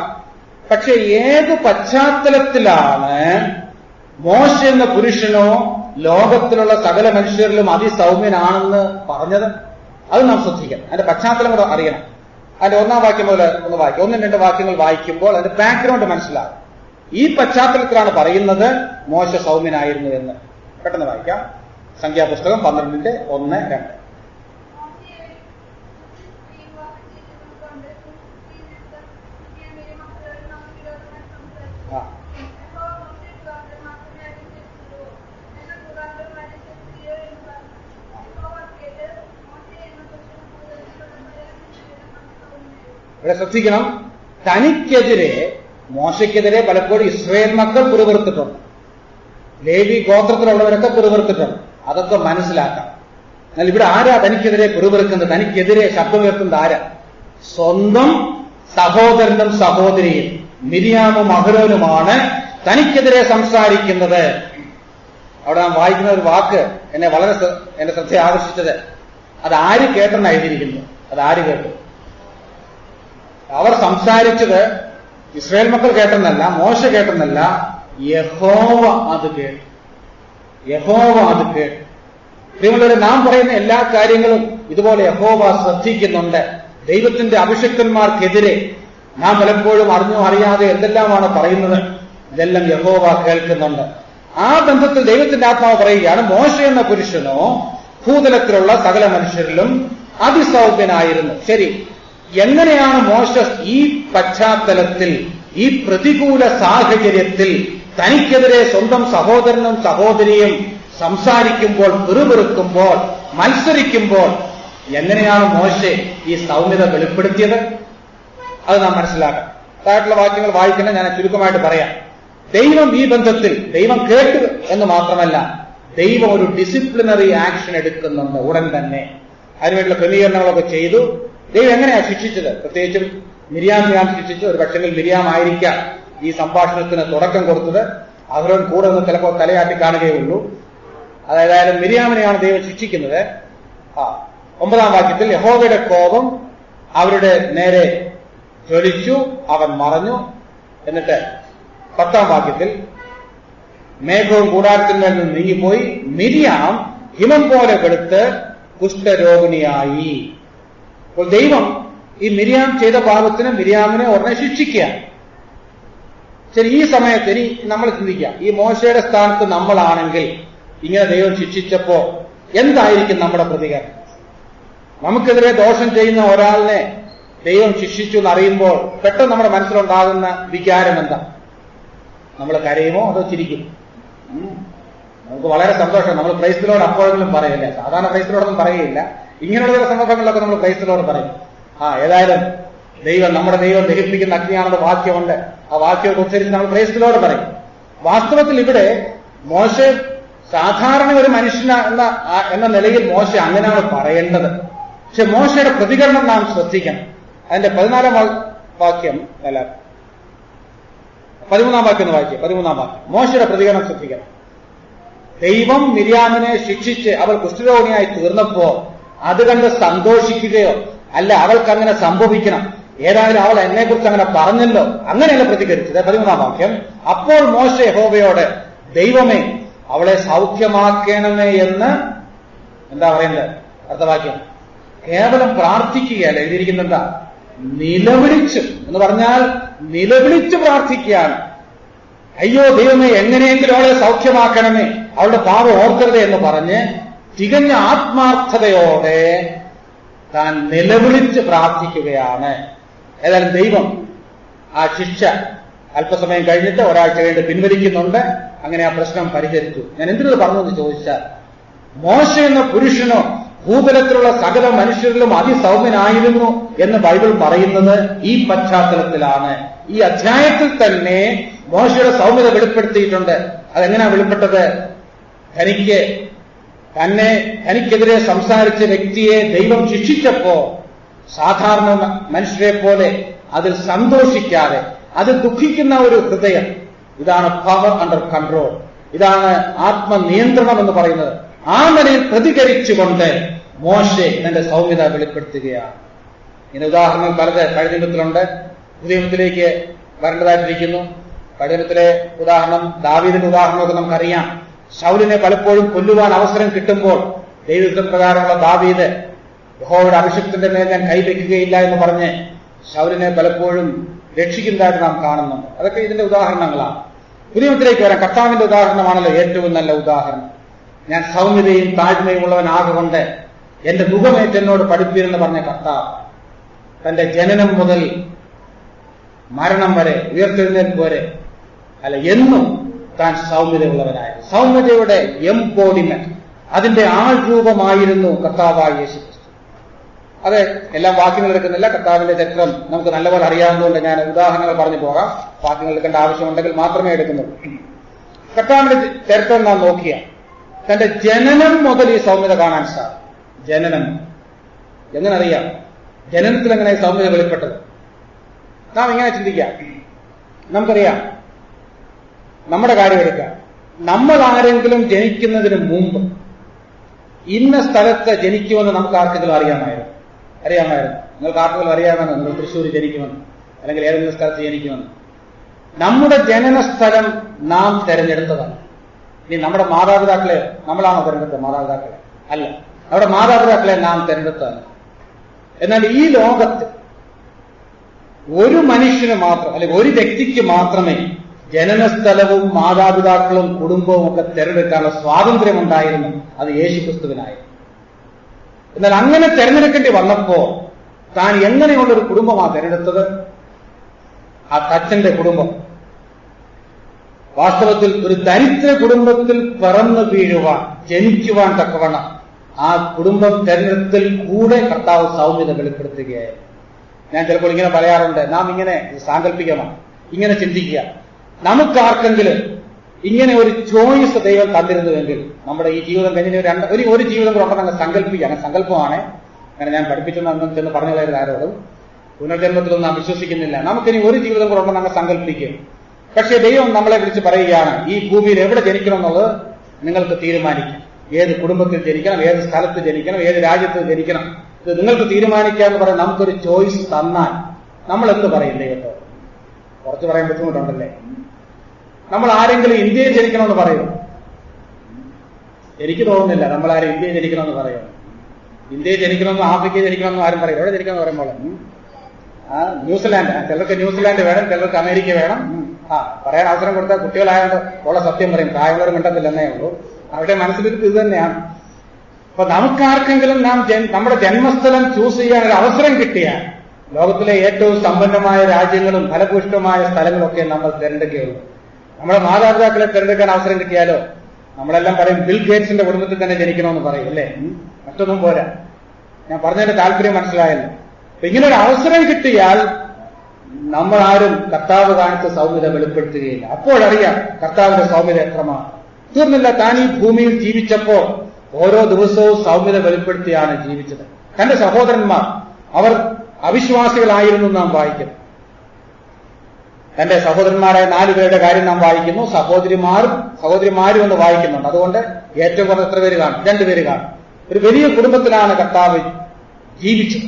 പക്ഷെ ഏത് പശ്ചാത്തലത്തിലാണ് മോശ എന്ന പുരുഷനോ ലോകത്തിലുള്ള സകല മനുഷ്യരിലും അതിസൗമ്യനാണെന്ന് പറഞ്ഞത്? അത് നാം ശ്രദ്ധിക്കണം. അതിന്റെ പശ്ചാത്തലം കൂടെ അറിയണം. അതിന്റെ 1-ാം വാക്യം മുതൽ ഒന്ന് വായിക്കും. 1-2 വാക്യങ്ങൾ വായിക്കുമ്പോൾ അതിന്റെ ബാക്ക്ഗ്രൗണ്ട് മനസ്സിലാകും. ഈ പശ്ചാത്തലത്തിലാണ് പറയുന്നത് മോശ സൗമ്യനായിരുന്നു എന്ന്. പെട്ടെന്ന് വായിക്കാം. സംഖ്യാപുസ്തകം 12:1-2. ഇവിടെ ശ്രദ്ധിക്കണം, തനിക്കെതിരെ മോശയ്ക്കെതിരെ പലപ്പോഴും ഇസ്രായേൽ മക്കൾ പിറുപിറുത്തിട്ടുണ്ട്. ലേവി ഗോത്രത്തിലുള്ളവരൊക്കെ പിറുപിറുത്തിട്ടുണ്ട്. അതൊക്കെ മനസ്സിലാക്കാം. എന്നാൽ ഇവിടെ ആരാ തനിക്കെതിരെ പിറുപിറുക്കുന്നത്? തനിക്കെതിരെ ശബ്ദമുയർത്തുന്നത് ആരാ? സ്വന്തം സഹോദരനും സഹോദരിയും മിരിയാമും അഹരോനുമാണ് തനിക്കെതിരെ സംസാരിക്കുന്നത്. അവിടെ നാം വായിക്കുന്ന ഒരു വാക്ക് എന്റെ ശ്രദ്ധയെ ആകർഷിച്ചത്. അത് ആര് കേട്ടെന്ന് എഴുതിയിരിക്കുന്നു? അത് ആര് കേട്ടു? അവർ സംസാരിച്ചത് ഇസ്രായേൽ മക്കൾ കേട്ടെന്നല്ല, മോശ കേട്ടെന്നല്ല, യഹോവ അത് കേട്ടു. യഹോവ അത് കേട്ടു. പ്രിയമുള്ളവരെ, നാം പറയുന്ന എല്ലാ കാര്യങ്ങളും ഇതുപോലെ യഹോവ ശ്രദ്ധിക്കുന്നുണ്ട്. ദൈവത്തിന്റെ അഭിഷിക്തന്മാർക്കെതിരെ നാം പലപ്പോഴും അറിഞ്ഞോ അറിയാതെ എന്തെല്ലാമാണ് പറയുന്നത്, ഇതെല്ലാം യഹോവ കേൾക്കുന്നുണ്ട്. ആ ബന്ധത്തിൽ ദൈവത്തിന്റെ ആത്മാവ് പറയുകയാണ്, മോശ എന്ന പുരുഷനോ ഭൂതലത്തിലുള്ള സകല മനുഷ്യരിലും അതിസൗമ്യനായിരുന്നു. ശരി, എങ്ങനെയാണ് മോശ ഈ പശ്ചാത്തലത്തിൽ, ഈ പ്രതികൂല സാഹചര്യത്തിൽ തനിക്കെതിരെ സ്വന്തം സഹോദരനും സഹോദരിയും സംസാരിക്കുമ്പോൾ, പിറുപിറുക്കുമ്പോൾ, മത്സരിക്കുമ്പോൾ എങ്ങനെയാണ് മോശെ ഈ സൗമ്യത വെളിപ്പെടുത്തിയത്? അത് നാം മനസ്സിലാക്കാം. താഴെയുള്ള വാക്യങ്ങൾ വായിക്കണം, ഞാൻ ചുരുക്കമായിട്ട് പറയാം. ദൈവം ഈ ബന്ധത്തിൽ ദൈവം കേട്ടു എന്ന് മാത്രമല്ല, ദൈവം ഒരു ഡിസിപ്ലിനറി ആക്ഷൻ എടുക്കുന്നുണ്ട് ഉടൻ തന്നെ. അതിനുവേണ്ടിയുള്ള ക്രമീകരണങ്ങളൊക്കെ ചെയ്തു. ദൈവം എങ്ങനെയാണ് ശിക്ഷിച്ചത്? പ്രത്യേകിച്ചും മിരിയാമിനെയാണ് ശിക്ഷിച്ചത്. ഒരു പക്ഷെങ്കിൽ മിരിയാം ആയിരിക്കാം ഈ സംഭാഷണത്തിന് തുടക്കം കൊടുത്തത്. അവരോട് കൂടെ നിന്ന് ചിലപ്പോൾ തലയാട്ടി കാണുകയുള്ളൂ. അതായത് മിരിയാമിനെയാണ് ദൈവം ശിക്ഷിക്കുന്നത്. 9-ാം വാക്യത്തിൽ യഹോവയുടെ കോപം അവരുടെ നേരെ ജ്വലിച്ചു, അവൻ മറഞ്ഞു. എന്നിട്ട് 10-ാം വാക്യത്തിൽ മേഘവും കൂടാരത്തിന്മേൽ നിന്ന് നീങ്ങിപ്പോയി, മിരിയാം ഹിമം പോലെ വെളുത്ത് കുഷ്ഠരോഗിണിയായി. അപ്പോൾ ദൈവം ഈ മിരിയാം ചെയ്ത പാപത്തിന് മിരിയാമിനെ ഉടനെ ശിക്ഷിക്കുകയാണ്. ശരി, ഈ സമയത്ത് ഇനി നമ്മൾ ചിന്തിക്കാം, ഈ മോശയുടെ സ്ഥാനത്ത് നമ്മളാണെങ്കിൽ ഇങ്ങനെ ദൈവം ശിക്ഷിച്ചപ്പോ എന്തായിരിക്കും നമ്മുടെ പ്രതികരണം? നമുക്കെതിരെ ദോഷം ചെയ്യുന്ന ഒരാളിനെ ദൈവം ശിക്ഷിച്ചു എന്നറിയുമ്പോൾ പെട്ടെന്ന് നമ്മുടെ മനസ്സിലുണ്ടാകുന്ന വികാരം എന്താ? നമ്മൾ കരയുമോ അതോ ചിരിക്കും? നമുക്ക് വളരെ സന്തോഷം. നമ്മൾ ക്രൈസ്തലോട് അപ്പോഴെങ്കിലും പറയില്ല. സാധാരണ ക്രൈസ്തലോടൊന്നും പറയില്ല. ഇങ്ങനെയുള്ള ചില സന്ദർഭങ്ങളിലൊക്കെ നമ്മൾ ക്രൈസ്തലോട് പറയും, ഏതായാലും നമ്മുടെ ദൈവം ദഹിപ്പിക്കുന്ന അഗ്നിയാണെന്ന് വാക്യമുണ്ട്. ആ വാക്യമൊക്കെ ഉച്ചരിച്ച് നമ്മൾ ക്രൈസ്തലോട് പറയും. വാസ്തവത്തിൽ ഇവിടെ മോശ സാധാരണ ഒരു മനുഷ്യന എന്ന നിലയിൽ മോശ അങ്ങനെയാണ് പറയേണ്ടത്. പക്ഷെ മോശയുടെ പ്രതികരണം നാം ശ്രദ്ധിക്കണം. അതിന്റെ 14-ാം വാക്യം അല്ല 13-ാം വാക്യം ഒന്ന് വായിക്കുക. 13-ാം വാക്യം മോശയുടെ പ്രതികരണം ശ്രദ്ധിക്കണം. ദൈവം മിരിയാമിനെ ശിക്ഷിച്ച് അവൾ കുഷ്ഠരോഗിയായി തീർന്നപ്പോ അത് കണ്ട് സന്തോഷിക്കുകയോ അല്ല, അവൾക്ക് അങ്ങനെ സംഭവിക്കണം, ഏതായാലും അവൾ എന്നെക്കുറിച്ച് അങ്ങനെ പറഞ്ഞല്ലോ, അങ്ങനെയല്ല പ്രതികരിച്ചത്. 13-ാം വാക്യം അപ്പോൾ മോശ യഹോവയോട്, ദൈവമേ അവളെ സൗഖ്യമാക്കണമേ എന്ന് എന്താ പറയുന്നത്? അർത്ഥവാക്യം കേവലം പ്രാർത്ഥിക്കുകയല്ല, എഴുതിയിരിക്കുന്നത് എന്താ? നിലവിളിച്ചു എന്ന് പറഞ്ഞാൽ നിലവിളിച്ച് പ്രാർത്ഥിക്കുകയാണ്. അയ്യോ ദൈവമേ, എങ്ങനെയെങ്കിലും അവളെ സൗഖ്യമാക്കണമേ, അവളുടെ പാപം ഓർക്കരുത് എന്ന് പറഞ്ഞ് തികഞ്ഞ ആത്മാർത്ഥതയോടെ താൻ നിലവിളിച്ച് പ്രാർത്ഥിക്കുകയാണ്. ഏതായാലും ദൈവം ആ ശിക്ഷ അല്പസമയം കഴിഞ്ഞിട്ട് ഒരാഴ്ച കഴിഞ്ഞ് പിൻവലിക്കുന്നുണ്ട്. അങ്ങനെ ആ പ്രശ്നം പരിഹരിച്ചു. ഞാൻ എന്തിനത് പറഞ്ഞു എന്ന് ചോദിച്ചാൽ, മോശ എന്ന പുരുഷനോ ഭൂതലത്തിലുള്ള സകല മനുഷ്യരിലും അതിസൗമ്യനായിരുന്നു എന്ന് ബൈബിൾ പറയുന്നത് ഈ പശ്ചാത്തലത്തിലാണ്. ഈ അധ്യായത്തിൽ തന്നെ മോശയുടെ സൗമ്യത വെളിപ്പെടുത്തിയിട്ടുണ്ട്. അതെങ്ങനെയാ വെളിപ്പെട്ടത്? തനിക്കെതിരെ സംസാരിച്ച വ്യക്തിയെ ദൈവം ശിക്ഷിച്ചപ്പോ സാധാരണ മനുഷ്യരെ പോലെ അതിൽ സന്തോഷിക്കാതെ, അതിൽ ദുഃഖിക്കുന്ന ഒരു ഹൃദയം, ഇതാണ് പവർ അണ്ടർ കൺട്രോൾ, ഇതാണ് ആത്മനിയന്ത്രണം എന്ന് പറയുന്നത്. ആ നിലയിൽ പ്രതികരിച്ചുകൊണ്ട് മോശെ തന്റെ സൗമ്യത വെളിപ്പെടുത്തുകയാണ്. ഇങ്ങനെ ഉദാഹരണങ്ങൾ പലത് പഴയ നിയമത്തിലുണ്ട്, പുതിയ നിയമത്തിലേക്ക് വരേണ്ടതായിട്ടിരിക്കുന്നു. പഴയ നിയമത്തിലെ ഉദാഹരണം, ദാവീദിന്റെ ഉദാഹരണമൊക്കെ നമുക്കറിയാം. ശൗലിനെ പലപ്പോഴും കൊല്ലുവാൻ അവസരം കിട്ടുമ്പോൾ ദൈവപ്രകാരമുള്ള ദാവീദ് യഹോവയുടെ അഭിഷിക്തന്റെ മേൽ ഞാൻ കൈവയ്ക്കുകയില്ല എന്ന് പറഞ്ഞ് ശൗലിനെ പലപ്പോഴും രക്ഷിക്കുന്നതായിട്ട് നാം കാണുന്നുണ്ട്. അതൊക്കെ ഇതിന്റെ ഉദാഹരണങ്ങളാണ്. പുതിയ നിയമത്തിലേക്ക് വരാം. കർത്താവിന്റെ ഉദാഹരണമാണല്ലോ ഏറ്റവും നല്ല ഉദാഹരണം. ഞാൻ സൗമ്യതയും താഴ്മയും ഉള്ളവനാകൊണ്ട് എന്റെ മുഖമേറ്റെന്നോട് പഠിപ്പീരെന്ന് പറഞ്ഞ കർത്താവ് തന്റെ ജനനം മുതൽ മരണം വരെ, ഉയർത്തെഴുന്നേൽപ്പ് വരെ എന്നും താൻ സൗമ്യതയുള്ളവനായിരുന്നു. സൗമ്യതയുടെ എംബോഡിമെന്റ്, അതിന്റെ ആൾരൂപമായിരുന്നു കർത്താവായ യേശുക്രിസ്തു. അത് എല്ലാം വാക്യങ്ങൾ എടുക്കുന്നില്ല. കർത്താവിന്റെ ചരിത്രം നമുക്ക് നല്ലപോലെ അറിയാവുന്നതുകൊണ്ട് ഞാൻ ഉദാഹരണങ്ങൾ പറഞ്ഞു പോകാം. വാക്യങ്ങൾ എടുക്കേണ്ട ആവശ്യമുണ്ടെങ്കിൽ മാത്രമേ എടുക്കുന്നുള്ളൂ. കർത്താവിന്റെ ചരിത്രം നാം നോക്കിയ തന്റെ ജനനം മുതൽ ഈ സൗമ്യത കാണാൻ സാധിക്കും. ജനനം എങ്ങനെ അറിയാം? ജനനത്തിൽ എങ്ങനെ സൗമ്യത വെളിപ്പെട്ടത്? നാം ഇങ്ങനെ ചിന്തിക്കാം. നമുക്കറിയാം, നമ്മുടെ കാര്യം എടുക്കാം. നമ്മൾ ആരെങ്കിലും ജനിക്കുന്നതിന് മുമ്പ് ഇന്ന സ്ഥലത്ത് ജനിക്കുമെന്ന് നമുക്ക് ആർക്കെങ്കിലും അറിയാമായിരുന്നു? നിങ്ങൾക്ക് ആർക്കെങ്കിലും അറിയാമെന്ന്? നിങ്ങൾ തൃശ്ശൂർ ജനിക്കുമെന്ന്, അല്ലെങ്കിൽ ഏതെങ്കിലും സ്ഥലത്ത് ജനിക്കുമെന്ന്? നമ്മുടെ ജനന സ്ഥലം നാം തെരഞ്ഞെടുത്തതാണ്. ഇനി നമ്മുടെ മാതാപിതാക്കളെ നമ്മളാണോ തിരഞ്ഞെടുത്തത്? മാതാപിതാക്കളെ അല്ല, നമ്മുടെ മാതാപിതാക്കളെ നാം തിരഞ്ഞെടുത്താണ്. എന്നാൽ ഈ ലോകത്ത് ഒരു മനുഷ്യന് മാത്രം, അല്ലെങ്കിൽ ഒരു വ്യക്തിക്ക് മാത്രമേ ജനനസ്ഥലവും മാതാപിതാക്കളും കുടുംബവും ഒക്കെ തിരഞ്ഞെടുക്കാനുള്ള സ്വാതന്ത്ര്യമുണ്ടായിരുന്നു. അത് യേശുക്രിസ്തുവിനായിരുന്നു. എന്നാൽ അങ്ങനെ തിരഞ്ഞെടുക്കേണ്ടി വന്നപ്പോൾ താൻ എങ്ങനെയുള്ളൊരു കുടുംബമാണ് തിരഞ്ഞെടുത്തത്? ആ തച്ചന്റെ കുടുംബം. വാസ്തവത്തിൽ ഒരു ദരിദ്ര കുടുംബത്തിൽ പിറന്നു വീഴുവാൻ, ജനിക്കുവാൻ തക്കവണ്ണം ആ കുടുംബം തെരഞ്ഞെടുപ്പിൽ കൂടെ കർത്താവ് സൗമ്യത വെളിപ്പെടുത്തുകയായിരുന്നു. ഞാൻ ചിലപ്പോൾ ഇങ്ങനെ പറയാറുണ്ട്, നാം ഇങ്ങനെ സാങ്കല്പികമാണ്, ഇങ്ങനെ ചിന്തിക്കുക, നമുക്കാർക്കെങ്കിലും ഇങ്ങനെ ഒരു ചോയ്സ് ദൈവം തന്നിരുന്നുവെങ്കിൽ നമ്മുടെ ഈ ജീവിതം കഴിഞ്ഞ ഒരു ജീവിതം കൂടെ ഉണ്ടെന്ന് സങ്കല്പിക്കുക. അങ്ങനെ സങ്കല്പമാണ്, അങ്ങനെ ഞാൻ പഠിപ്പിച്ചെന്ന് ചെന്ന് പറഞ്ഞു കളയരുത് ആരോടും. പുനർജന്മത്തിലൊന്നും നാം വിശ്വസിക്കുന്നില്ല. നമുക്കിനി ഒരു ജീവിതം കൂടെ ഉണ്ടെന്ന് അങ്ങ് സങ്കല്പിക്കും. പക്ഷേ ദൈവം നമ്മളെ വിളിച്ച് പറയുകയാണ്, ഈ ഭൂമിയിൽ എവിടെ ജനിക്കണം എന്നുള്ളത് നിങ്ങൾക്ക് തീരുമാനിക്കാം. ഏത് കുടുംബത്തിൽ ജനിക്കണം, ഏത് സ്ഥലത്ത് ജനിക്കണം, ഏത് രാജ്യത്ത് ജനിക്കണം, ഇത് നിങ്ങൾക്ക് തീരുമാനിക്കാമെന്ന് പറയാൻ നമുക്കൊരു ചോയ്സ് തന്നാൽ നമ്മൾ എന്ത് പറയും ദൈവത്തോട്? കുറച്ച് പറയാൻ ബുദ്ധിമുട്ടുണ്ടല്ലേ. നമ്മൾ ആരെങ്കിലും ഇന്ത്യയിൽ ജനിക്കണമെന്ന് പറയും? എനിക്ക് തോന്നുന്നില്ല നമ്മളാരും ഇന്ത്യയിൽ ജനിക്കണമെന്ന് പറയും. ഇന്ത്യയിൽ ജനിക്കണമെന്നും ആഫ്രിക്കയിൽ ജനിക്കണമെന്നും ആരും പറയും. എവിടെ ജനിക്കണമെന്ന് പറയുമ്പോൾ ന്യൂസിലാൻഡ്, ചിലർക്ക് ന്യൂസിലാൻഡ് വേണം, ചിലർക്ക് അമേരിക്ക വേണം. പറയാൻ അവസരം കൊടുത്താൽ കുട്ടികളായതുകൊണ്ട് ഉള്ള സത്യം പറയും, പ്രായമുള്ളവർ മിണ്ടത്തില്ലെന്നേ ഉള്ളൂ. അവരുടെ മനസ്സിലൊരു ഇത് തന്നെയാണ്. അപ്പൊ നമുക്കാർക്കെങ്കിലും നമ്മുടെ ജന്മസ്ഥലം ചൂസ് ചെയ്യാൻ ഒരു അവസരം കിട്ടിയാൽ ലോകത്തിലെ ഏറ്റവും സമ്പന്നമായ രാജ്യങ്ങളും ഫലഭൂഷ്ടമായ സ്ഥലങ്ങളൊക്കെ നമ്മൾ തിരഞ്ഞെടുക്കുകയുള്ളൂ. നമ്മുടെ മാതാപിതാക്കളെ തിരഞ്ഞെടുക്കാൻ അവസരം കിട്ടിയാലോ നമ്മളെല്ലാം പറയും ബിൽ ഗേറ്റ്സിന്റെ കുടുംബത്തിൽ തന്നെ ജനിക്കണമെന്ന് പറയും, അല്ലേ? മറ്റൊന്നും പോരാ. ഞാൻ പറഞ്ഞതിന്റെ താല്പര്യം മനസ്സിലായല്ലോ. അപ്പൊ ഇങ്ങനൊരു അവസരം കിട്ടിയാൽ നമ്മൾ ആരും കർത്താവ് കാണിച്ച സൗമ്യത വെളിപ്പെടുത്തുകയില്ല. അപ്പോഴറിയാം കർത്താവിന്റെ സൗമ്യത എത്രമാണ്. തീർന്നില്ല, താൻ ഈ ഭൂമിയിൽ ജീവിച്ചപ്പോൾ ഓരോ ദിവസവും സൗമ്യത വെളിപ്പെടുത്തിയാണ് ജീവിച്ചത്. തന്റെ സഹോദരന്മാർ അവർ അവിശ്വാസികളായിരുന്നു നാം വായിക്കുന്നു. തന്റെ സഹോദരന്മാരായ 4 പേരുടെ കാര്യം നാം വായിക്കുന്നു. സഹോദരിമാരും എന്ന് വായിക്കുന്നുണ്ട്. അതുകൊണ്ട് ഏറ്റവും കുറഞ്ഞ എത്ര പേര് കാണും? 2 പേര് കാണും. ഒരു വലിയ കുടുംബത്തിലാണ് കർത്താവ് ജീവിച്ചത്.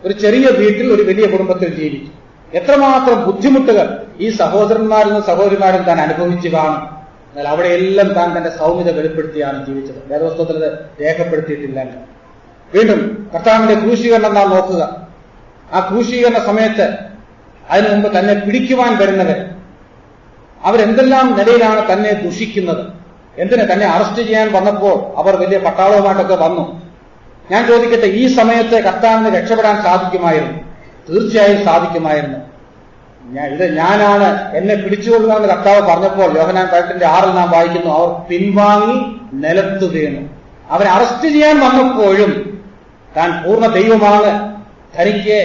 ഒരു ചെറിയ വീട്ടിൽ ഒരു വലിയ കുടുംബത്തിൽ ജീവിച്ചു. എത്രമാത്രം ബുദ്ധിമുട്ടുകൾ ഈ സഹോദരന്മാരും സഹോദരിമാരും താൻ അനുഭവിച്ചു കാണും. എന്നാൽ അവിടെയെല്ലാം താൻ തന്റെ സൗമ്യത വെളിപ്പെടുത്തിയാണ് ജീവിച്ചത്. വേദപുസ്തകത്തിൽ അത് രേഖപ്പെടുത്തിയിട്ടില്ല. വീണ്ടും കർത്താവിന്റെ ക്രൂശീകരണം നാം നോക്കുക. ആ ക്രൂശീകരണ സമയത്ത് അതിനു മുമ്പ് തന്നെ പിടിക്കുവാൻ വരുന്നവർ അവരെന്തെല്ലാം നിലയിലാണ് തന്നെ ദുഷിക്കുന്നത്. എന്തിന്? തന്നെ അറസ്റ്റ് ചെയ്യാൻ വന്നപ്പോൾ അവർ വലിയ പട്ടാളവുമായിട്ടൊക്കെ വന്നു. ഞാൻ ചോദിക്കട്ടെ, ഈ സമയത്ത് കർത്താവിന് രക്ഷപ്പെടാൻ സാധിക്കുമായിരുന്നു? തീർച്ചയായും സാധിക്കുമായിരുന്നു. ഞാനാണ്, എന്നെ പിടിച്ചുകൊള്ളുക എന്ന് കർത്താവ് പറഞ്ഞപ്പോൾ യോഹന്നാൻ 18:6 നാം വായിക്കുന്നു, അവർ പിൻവാങ്ങി നിലത്തു വീണു. അവരെ അറസ്റ്റ് ചെയ്യാൻ വന്നപ്പോഴും താൻ പൂർണ്ണ ദൈവമാണ്, തനിക്ക്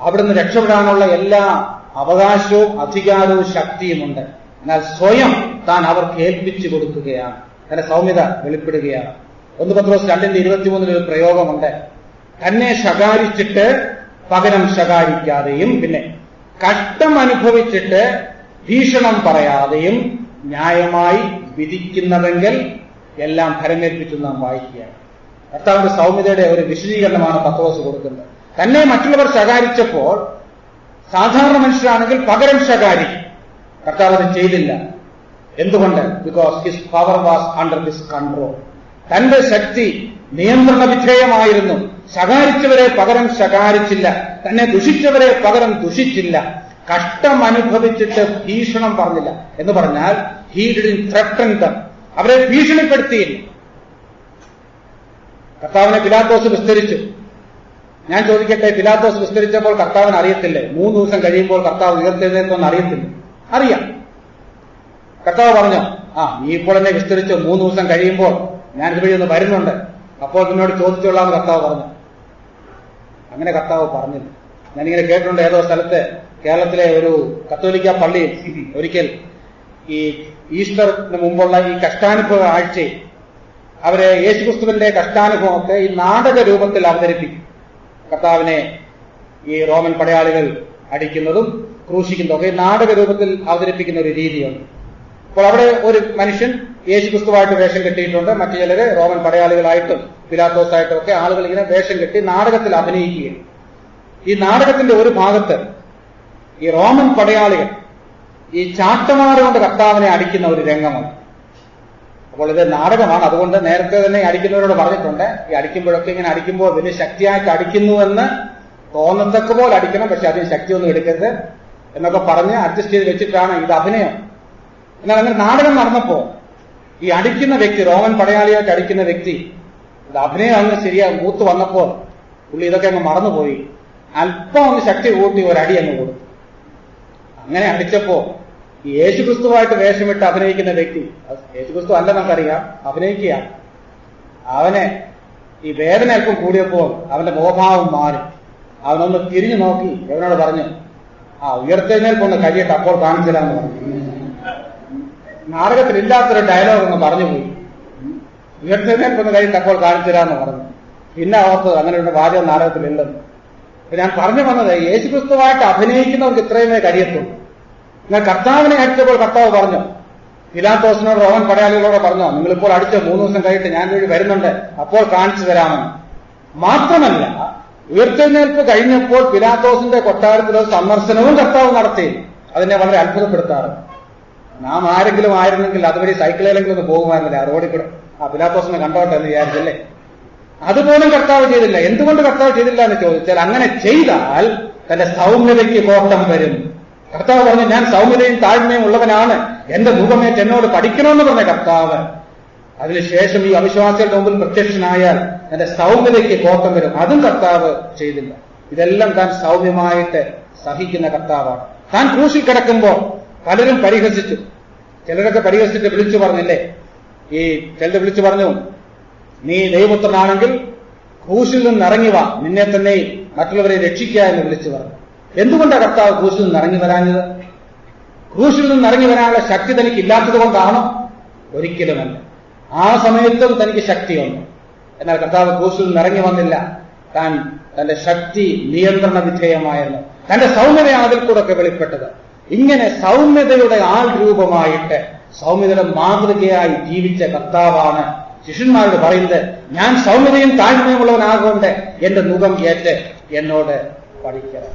അവിടുന്ന് രക്ഷപ്പെടാനുള്ള എല്ലാ അവകാശവും അധികാരവും ശക്തിയുമുണ്ട്. എന്നാൽ സ്വയം താൻ അവർക്ക് ഏൽപ്പിച്ചു കൊടുക്കുകയാണ്, തന്റെ സൗമ്യത വെളിപ്പെടുകയാണ്. 1 പത്രോസ് 2:23 ഒരു പ്രയോഗമുണ്ട്, തന്നെ ശകാരിച്ചിട്ട് പകരം ശകാരിക്കാതെയും പിന്നെ കഷ്ടം അനുഭവിച്ചിട്ട് ഭീഷണം പറയാതെയും ന്യായമായി വിധിക്കുന്നതെങ്കിൽ എല്ലാം ഭരമേൽപ്പിച്ചു നാം വായിക്കുകയാണ്. കർത്താവിന്റെ സൗമ്യതയുടെ ഒരു വിശദീകരണമാണ് പത്രോസ് കൊടുക്കുന്നത്. തന്നെ മറ്റുള്ളവർ ശകാരിച്ചപ്പോൾ സാധാരണ മനുഷ്യരാണെങ്കിൽ പകരം ശകാരിക്കും. കർത്താവ് അത് ചെയ്തില്ല. എന്തുകൊണ്ട്? Because his power was under his control. തന്റെ ശക്തി നിയന്ത്രണ വിധേയമായിരുന്നു. ശകാരിച്ചവരെ പകരം ശകാരിച്ചില്ല, തന്നെ ദുഷിച്ചവരെ പകരം ദുഷിച്ചില്ല, കഷ്ടം അനുഭവിച്ചിട്ട് ഭീഷണം പറഞ്ഞില്ല. എന്ന് പറഞ്ഞാൽ he didn't threaten them. അവരെ ഭീഷണിപ്പെടുത്തിയില്ല. കർത്താവിനെ പിലാത്തോസ് വിസ്തരിച്ചു. ഞാൻ ചോദിക്കട്ടെ, പിലാത്തോസ് വിസ്തരിച്ചപ്പോൾ കർത്താവിന് അറിയത്തില്ലേ? 3 ദിവസം കഴിയുമ്പോൾ കർത്താവ് ഉയർത്തെഴുന്നേൽക്കുമെന്ന് അറിയത്തില്ല? അറിയാം. കർത്താവ് പറഞ്ഞോ, നീ ഇപ്പോൾ എന്നെ വിസ്തരിച്ചു, 3 ദിവസം കഴിയുമ്പോൾ ഞാൻ ഇതുവഴി ഒന്ന് വരുന്നുണ്ട്, അപ്പോൾ നിന്നോട് ചോദിച്ചോളാമെന്ന് കർത്താവ് പറഞ്ഞു. അങ്ങനെ കർത്താവ് പറഞ്ഞില്ല. ഞാനിങ്ങനെ കേട്ടിട്ടുണ്ട്, ഏതോ സ്ഥലത്ത് കേരളത്തിലെ ഒരു കത്തോലിക്ക പള്ളിയിൽ ഒരിക്കൽ ഈ ഈസ്റ്ററിന് മുമ്പുള്ള ഈ കഷ്ടാനുഭവ ആഴ്ചയിൽ അവരെ യേശുക്രിസ്തുവിന്റെ കഷ്ടാനുഭവമൊക്കെ ഈ നാടക രൂപത്തിൽ അവതരിപ്പിക്കും. കർത്താവിനെ ഈ റോമൻ പടയാളികൾ അടിക്കുന്നതും ക്രൂശിക്കുന്നതും ഒക്കെ നാടക രൂപത്തിൽ അവതരിപ്പിക്കുന്ന ഒരു രീതിയുണ്ട്. അപ്പോൾ അവിടെ ഒരു മനുഷ്യൻ യേശുക്രിസ്തുവായിട്ട് വേഷം കെട്ടിയിട്ടുണ്ട്, മറ്റു ചിലര് റോമൻ പടയാളികളായിട്ടും പിലാത്തോസായിട്ടും ഒക്കെ ആളുകൾ ഇങ്ങനെ വേഷം കെട്ടി നാടകത്തിൽ അഭിനയിക്കുകയാണ്. ഈ നാടകത്തിന്റെ ഒരു ഭാഗത്ത് ഈ റോമൻ പടയാളികൾ ഈ ചാട്ടമാറുകൊണ്ട് കർത്താവിനെ അടിക്കുന്ന ഒരു രംഗമുണ്ട്. അപ്പോൾ ഇത് നാടകമാണ്. അതുകൊണ്ട് നേരത്തെ തന്നെ അടിക്കുന്നവരോട് പറഞ്ഞിട്ടുണ്ട്, ഈ അടിക്കുമ്പോഴൊക്കെ ഇങ്ങനെ അടിക്കുമ്പോൾ വലിയ ശക്തിയായിട്ട് അടിക്കുന്നുവെന്ന് തോന്നത്തക്ക പോലെ അടിക്കണം, പക്ഷെ അതിന് ശക്തിയൊന്നും എടുക്കരുത് എന്നൊക്കെ പറഞ്ഞ് അഡ്ജസ്റ്റ് ചെയ്ത് വെച്ചിട്ടാണ് ഇത് അഭിനയം. എന്നാൽ അങ്ങനെ നാടകം നടന്നപ്പോ ഈ അടിക്കുന്ന വ്യക്തി, റോമൻ പടയാളിയായിട്ട് അടിക്കുന്ന വ്യക്തി, ഇത് അഭിനയം അങ്ങ് മൂത്ത് വന്നപ്പോൾ പുള്ളി ഇതൊക്കെ അങ്ങ് മറന്നുപോയി. അല്പം ഒന്ന് ശക്തി കൂട്ടി ഒരടി അങ്ങ് കൊടുത്തു. അങ്ങനെ അടിച്ചപ്പോ ഈ യേശുക്രിസ്തുവായിട്ട് വേഷമിട്ട് അഭിനയിക്കുന്ന വ്യക്തി, യേശുക്രിസ്തു അല്ല നമുക്കറിയാം, അഭിനയിക്കുക, അവനെ ഈ വേദന അല്പം കൂടിയപ്പോൾ അവന്റെ മുഖഭാവം മാറി. അവനൊന്ന് തിരിഞ്ഞു നോക്കി എവനോട് പറഞ്ഞു, ഉയർത്തെഴുന്നേൽപ്പൊന്ന് കഴിയട്ടെ, അപ്പോൾ കാണിച്ചില്ലാന്ന് പറഞ്ഞു. നാടകത്തിലില്ലാത്തൊരു ഡയലോഗ് ഒന്ന് പറഞ്ഞുപോയി. ഉയർത്തെഴുന്നേൽപ്പൊന്ന് കഴിയട്ടെ, അപ്പോൾ കാണിച്ചില്ലാന്ന് പറഞ്ഞു. പിന്നെ ഓർത്തത് അങ്ങനെ ഒരു വാചകം നാടകത്തിലുണ്ടെന്ന്. ഞാൻ പറഞ്ഞു വന്നത്, യേശുക്രിസ്തുവായിട്ട് അഭിനയിക്കുന്നവർക്ക് ഇത്രയുമേ കഴിയത്തുള്ളൂ. എന്നാൽ കർത്താവിനെ അടിച്ചപ്പോൾ കർത്താവ് പറഞ്ഞു, പിലാത്തോസിനോട് റോമൻ പടയാളികളോട് പറഞ്ഞോ, നിങ്ങളിപ്പോൾ അടിച്ച 3 ദിവസം കഴിഞ്ഞിട്ട് ഞാൻ വഴി വരുന്നുണ്ട്, അപ്പോൾ കാണിച്ചു തരാമെന്ന്. മാത്രമല്ല, ഉയർത്തെഴുന്നേൽപ്പ് കഴിഞ്ഞപ്പോൾ പിലാത്തോസിന്റെ കൊട്ടാരത്തിൽ ഒരു സന്ദർശനവും കർത്താവ് നടത്തി. അതിനെ വളരെ അത്ഭുതപ്പെടുത്താറ്. നാം ആരെങ്കിലും ആയിരുന്നെങ്കിൽ അതുവഴി സൈക്കിളിലെങ്കിലും ഒന്ന് പോകുമായിരുന്നില്ല, റോഡിൽ കൂടെ പിലാത്തോസിനെ കണ്ടോട്ടെ എന്ന് വിചാരിച്ചല്ലേ. അതുപോലും കർത്താവ് ചെയ്തില്ല. എന്തുകൊണ്ട് കർത്താവ് ചെയ്തില്ല എന്ന് ചോദിച്ചാൽ, അങ്ങനെ ചെയ്താൽ തന്റെ സൗമ്യതയ്ക്ക് കോട്ടം വരും. കർത്താവ് പറഞ്ഞു, ഞാൻ സൗമ്യതയും താഴ്മയും ഉള്ളവനാണ്, എന്റെ മുഖമേറ്റ് എന്നോട് പഠിക്കണമെന്ന് പറഞ്ഞ കർത്താവ് അതിനുശേഷം ഈ അവിശ്വാസികളുടെ മുമ്പിൽ പ്രത്യക്ഷനായാൽ തന്റെ സൗമ്യതയ്ക്ക് കോട്ടം വരും. അതും കർത്താവ് ചെയ്തില്ല. ഇതെല്ലാം താൻ സൗമ്യമായിട്ട് സഹിക്കുന്ന കർത്താവാണ്. താൻ ക്രൂശിൽ കിടക്കുമ്പോൾ പലരും പരിഹസിച്ചു. ചിലരൊക്കെ പരിഹസിച്ചിട്ട് വിളിച്ചു പറഞ്ഞില്ലേ, ഈ ചിലർ വിളിച്ചു പറഞ്ഞു, നീ ദൈവപുത്രനാണെങ്കിൽ ക്രൂശിൽ നിന്ന് ഇറങ്ങി വാ, നിന്നെ തന്നെ മറ്റുള്ളവരെ രക്ഷിക്കുക എന്ന് വിളിച്ചു പറഞ്ഞു. എന്തുകൊണ്ടാണ് കർത്താവ് ക്രൂശിൽ നിന്ന് ഇറങ്ങി വരാഞ്ഞത്? ക്രൂശിൽ നിന്ന് ഇറങ്ങി വരാനുള്ള ശക്തി തനിക്ക് ഇല്ലാത്തത് കൊണ്ടാണോ? ഒരിക്കലുമല്ല. ആ സമയത്തും തനിക്ക് ശക്തിയുണ്ട്. എന്നാൽ കർത്താവ് ക്രൂശിൽ നിന്ന് ഇറങ്ങി വന്നില്ല. താൻ തന്റെ ശക്തി നിയന്ത്രണ വിധേയമായിരുന്നു. തന്റെ സൗമ്യതയാണ് അതിൽ കൂടെ ഒക്കെ വെളിപ്പെട്ടത്. ഇങ്ങനെ സൗമ്യതയുടെ ആൾ രൂപമായിട്ട് സൗമ്യതയുടെ മാതൃകയായി ജീവിച്ച കർത്താവാണ് ശിഷ്യന്മാരോട് പറയുന്നത്, ഞാൻ സൗമ്യതയും താഴ്മയുമുള്ളവനാകൊണ്ട് എന്റെ മുഖം ഏറ്റ് എന്നോട് പഠിക്കണം.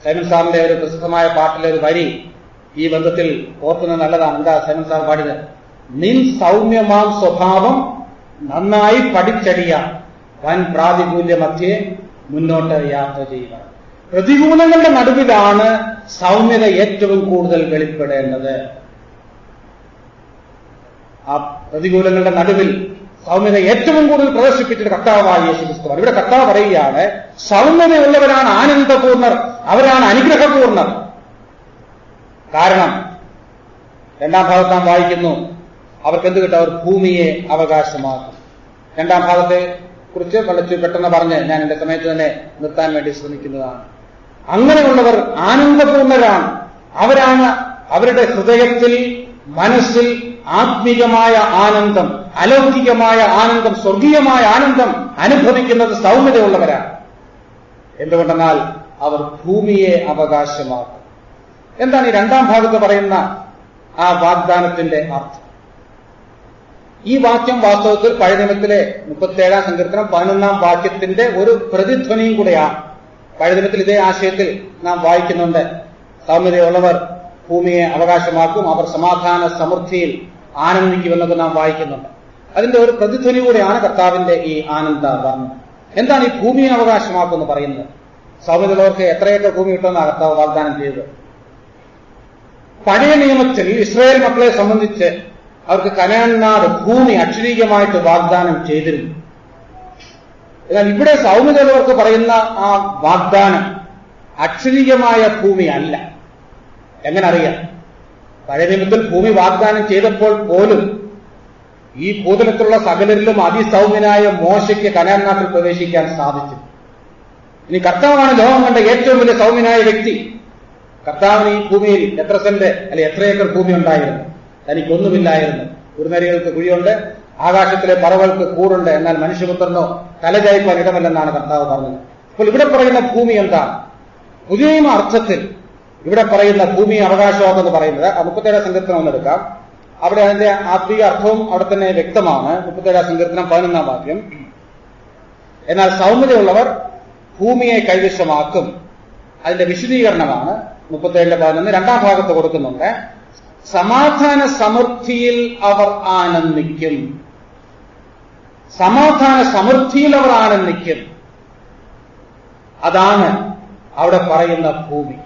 സൈമൺ സാറിന്റെ ഒരു പ്രസിദ്ധമായ പാട്ടിലെ ഒരു വരി ഈ ബന്ധത്തിൽ ഓർക്കുന്നത് നല്ലതാണ്. എന്താ സൈമൺ സാർ പാടിയത്? നിൻ സൗമ്യമാം സ്വഭാവം നന്നായി പഠിച്ചടിയാം, വൻ പ്രാതികൂല്യ മധ്യേ മുന്നോട്ട് യാത്ര ചെയ്യുക. പ്രതികൂലങ്ങളുടെ നടുവിലാണ് സൗമ്യത ഏറ്റവും കൂടുതൽ വെളിപ്പെടേണ്ടത്. ആ പ്രതികൂലങ്ങളുടെ നടുവിൽ സൗമ്യത ഏറ്റവും കൂടുതൽ പ്രദർശിപ്പിച്ചിട്ട് കർത്താവായ യേശുക്രിസ്തുവാണ്. ഇവിടെ കർത്താവ് പറയുകയാണ്, സൗമ്യതയുള്ളവരാണ് ആനന്ദപൂർണർ, അവരാണ് അനുഗ്രഹപൂർണർ. കാരണം 2-ാം ഭാഗത്ത് നാം വായിക്കുന്നു, അവർക്ക് എന്ത് കിട്ടും? അവർ ഭൂമിയെ അവകാശമാക്കും. 2-ാം ഭാഗത്തെ കുറിച്ച് വളരെ പെട്ടെന്ന് പറഞ്ഞ് ഞാൻ എന്റെ സമയത്ത് തന്നെ നിർത്താൻ വേണ്ടി ശ്രമിക്കുന്നതാണ്. അങ്ങനെയുള്ളവർ ആനന്ദപൂർണരാണ്. അവരാണ് അവരുടെ ഹൃദയത്തിൽ, മനസ്സിൽ ആത്മീകമായ ആനന്ദം, അലൗകികമായ ആനന്ദം, സ്വർഗീയമായ ആനന്ദം അനുഭവിക്കുന്നത് സൗമ്യതയുള്ളവരാണ്. എന്തുകൊണ്ടെന്നാൽ അവർ ഭൂമിയെ അവകാശമാക്കും. എന്താണ് ഈ 2-ാം ഭാഗത്ത് പറയുന്ന ആ വാഗ്ദാനത്തിന്റെ അർത്ഥം? ഈ വാക്യം വാസ്തവത്തിൽ പഴയ നിയമത്തിലെ 37-ാം സങ്കീർത്തനം 11-ാം വാക്യത്തിന്റെ ഒരു പ്രതിധ്വനിയും കൂടെയാണ്. പഴയ നിയമത്തിൽ ഇതേ ആശയത്തിൽ നാം വായിക്കുന്നുണ്ട്, സൗമ്യതയുള്ളവർ ഭൂമിയെ അവകാശമാക്കും, അവർ സമാധാന സമൃദ്ധിയിൽ ആനന്ദിക്കുമെന്നൊക്കെ നാം വായിക്കുന്നുണ്ട്. അതിന്റെ ഒരു പ്രതിധ്വനി കൂടെയാണ് കർത്താവിന്റെ ഈ ആനന്ദ വർണ്ണം. എന്താണ് ഈ ഭൂമിയെ അവകാശമാക്കും എന്ന് പറയുന്നത്? സൗമ്യതയുള്ളവർക്ക് എത്രയൊക്കെ ഭൂമി കിട്ടുമെന്നാണ് കർത്താവ് വാഗ്ദാനം ചെയ്തത്. പഴയ നിയമത്തിൽ ഇസ്രായേൽ മക്കളെ സംബന്ധിച്ച് അവർക്ക് കനാൻ നാട് ഭൂമി അക്ഷരീകമായിട്ട് വാഗ്ദാനം ചെയ്തിരുന്നു. എന്നാൽ ഇവിടെ സൗമ്യതയുള്ളവർക്ക് പറയുന്ന ആ വാഗ്ദാനം അക്ഷരീകമായ ഭൂമി അല്ല. എങ്ങനെ അറിയാം? പഴയ നിയമത്തിൽ ഭൂമി വാഗ്ദാനം ചെയ്തപ്പോൾ പോലും ഈ ഭൂതലത്തിലുള്ള സകലരിലും അതിസൗമ്യനായ മോശയ്ക്ക് കനാൻ നാട്ടിൽ പ്രവേശിക്കാൻ സാധിച്ചു. ഇനി കർത്താവാണ് ലോകം കണ്ട ഏറ്റവും വലിയ സൗമ്യനായ വ്യക്തി. കർത്താവിന് ഈ ഭൂമിയിൽ എത്ര സെന്റ് അല്ലെ എത്ര ഏക്കർ ഭൂമി ഉണ്ടായിരുന്നു? തനിക്കൊന്നുമില്ലായിരുന്നു. കുറുനരികൾക്ക് കുഴിയുണ്ട്, ആകാശത്തിലെ പറവകൾക്ക് കൂടുണ്ട്, എന്നാൽ മനുഷ്യപുത്രനോ തലചായ്പാൻ ഇടമല്ലെന്നാണ് കർത്താവ് പറഞ്ഞത്. അപ്പോൾ ഇവിടെ പറയുന്ന ഭൂമി എന്താണ്? പുതിയ അർത്ഥത്തിൽ ഇവിടെ പറയുന്ന ഭൂമി അവകാശമാണെന്ന് പറയുന്നത് 37-ാം സങ്കീർത്തനം ഒന്നെടുക്കാം. അവിടെ അതിന്റെ ആത്മീയ അർത്ഥവും അവിടെ തന്നെ വ്യക്തമാണ്. 37-ാം സങ്കീർത്തനം 11-ാം വാക്യം. എന്നാൽ സൗമ്യതയുള്ളവർ ഭൂമിയെ കൈവശമാക്കും. അതിന്റെ വിശദീകരണമാണ് 37-ന്റെ 11. 2-ാം ഭാഗത്ത് കൊടുക്കുന്നുണ്ട്. സമാധാന സമൃദ്ധിയിൽ അവർ ആനന്ദിക്കും. സമാധാന സമൃദ്ധിയിൽ അവർ ആനന്ദിക്കും. അതാണ് അവിടെ പറയുന്ന ഭൂമി.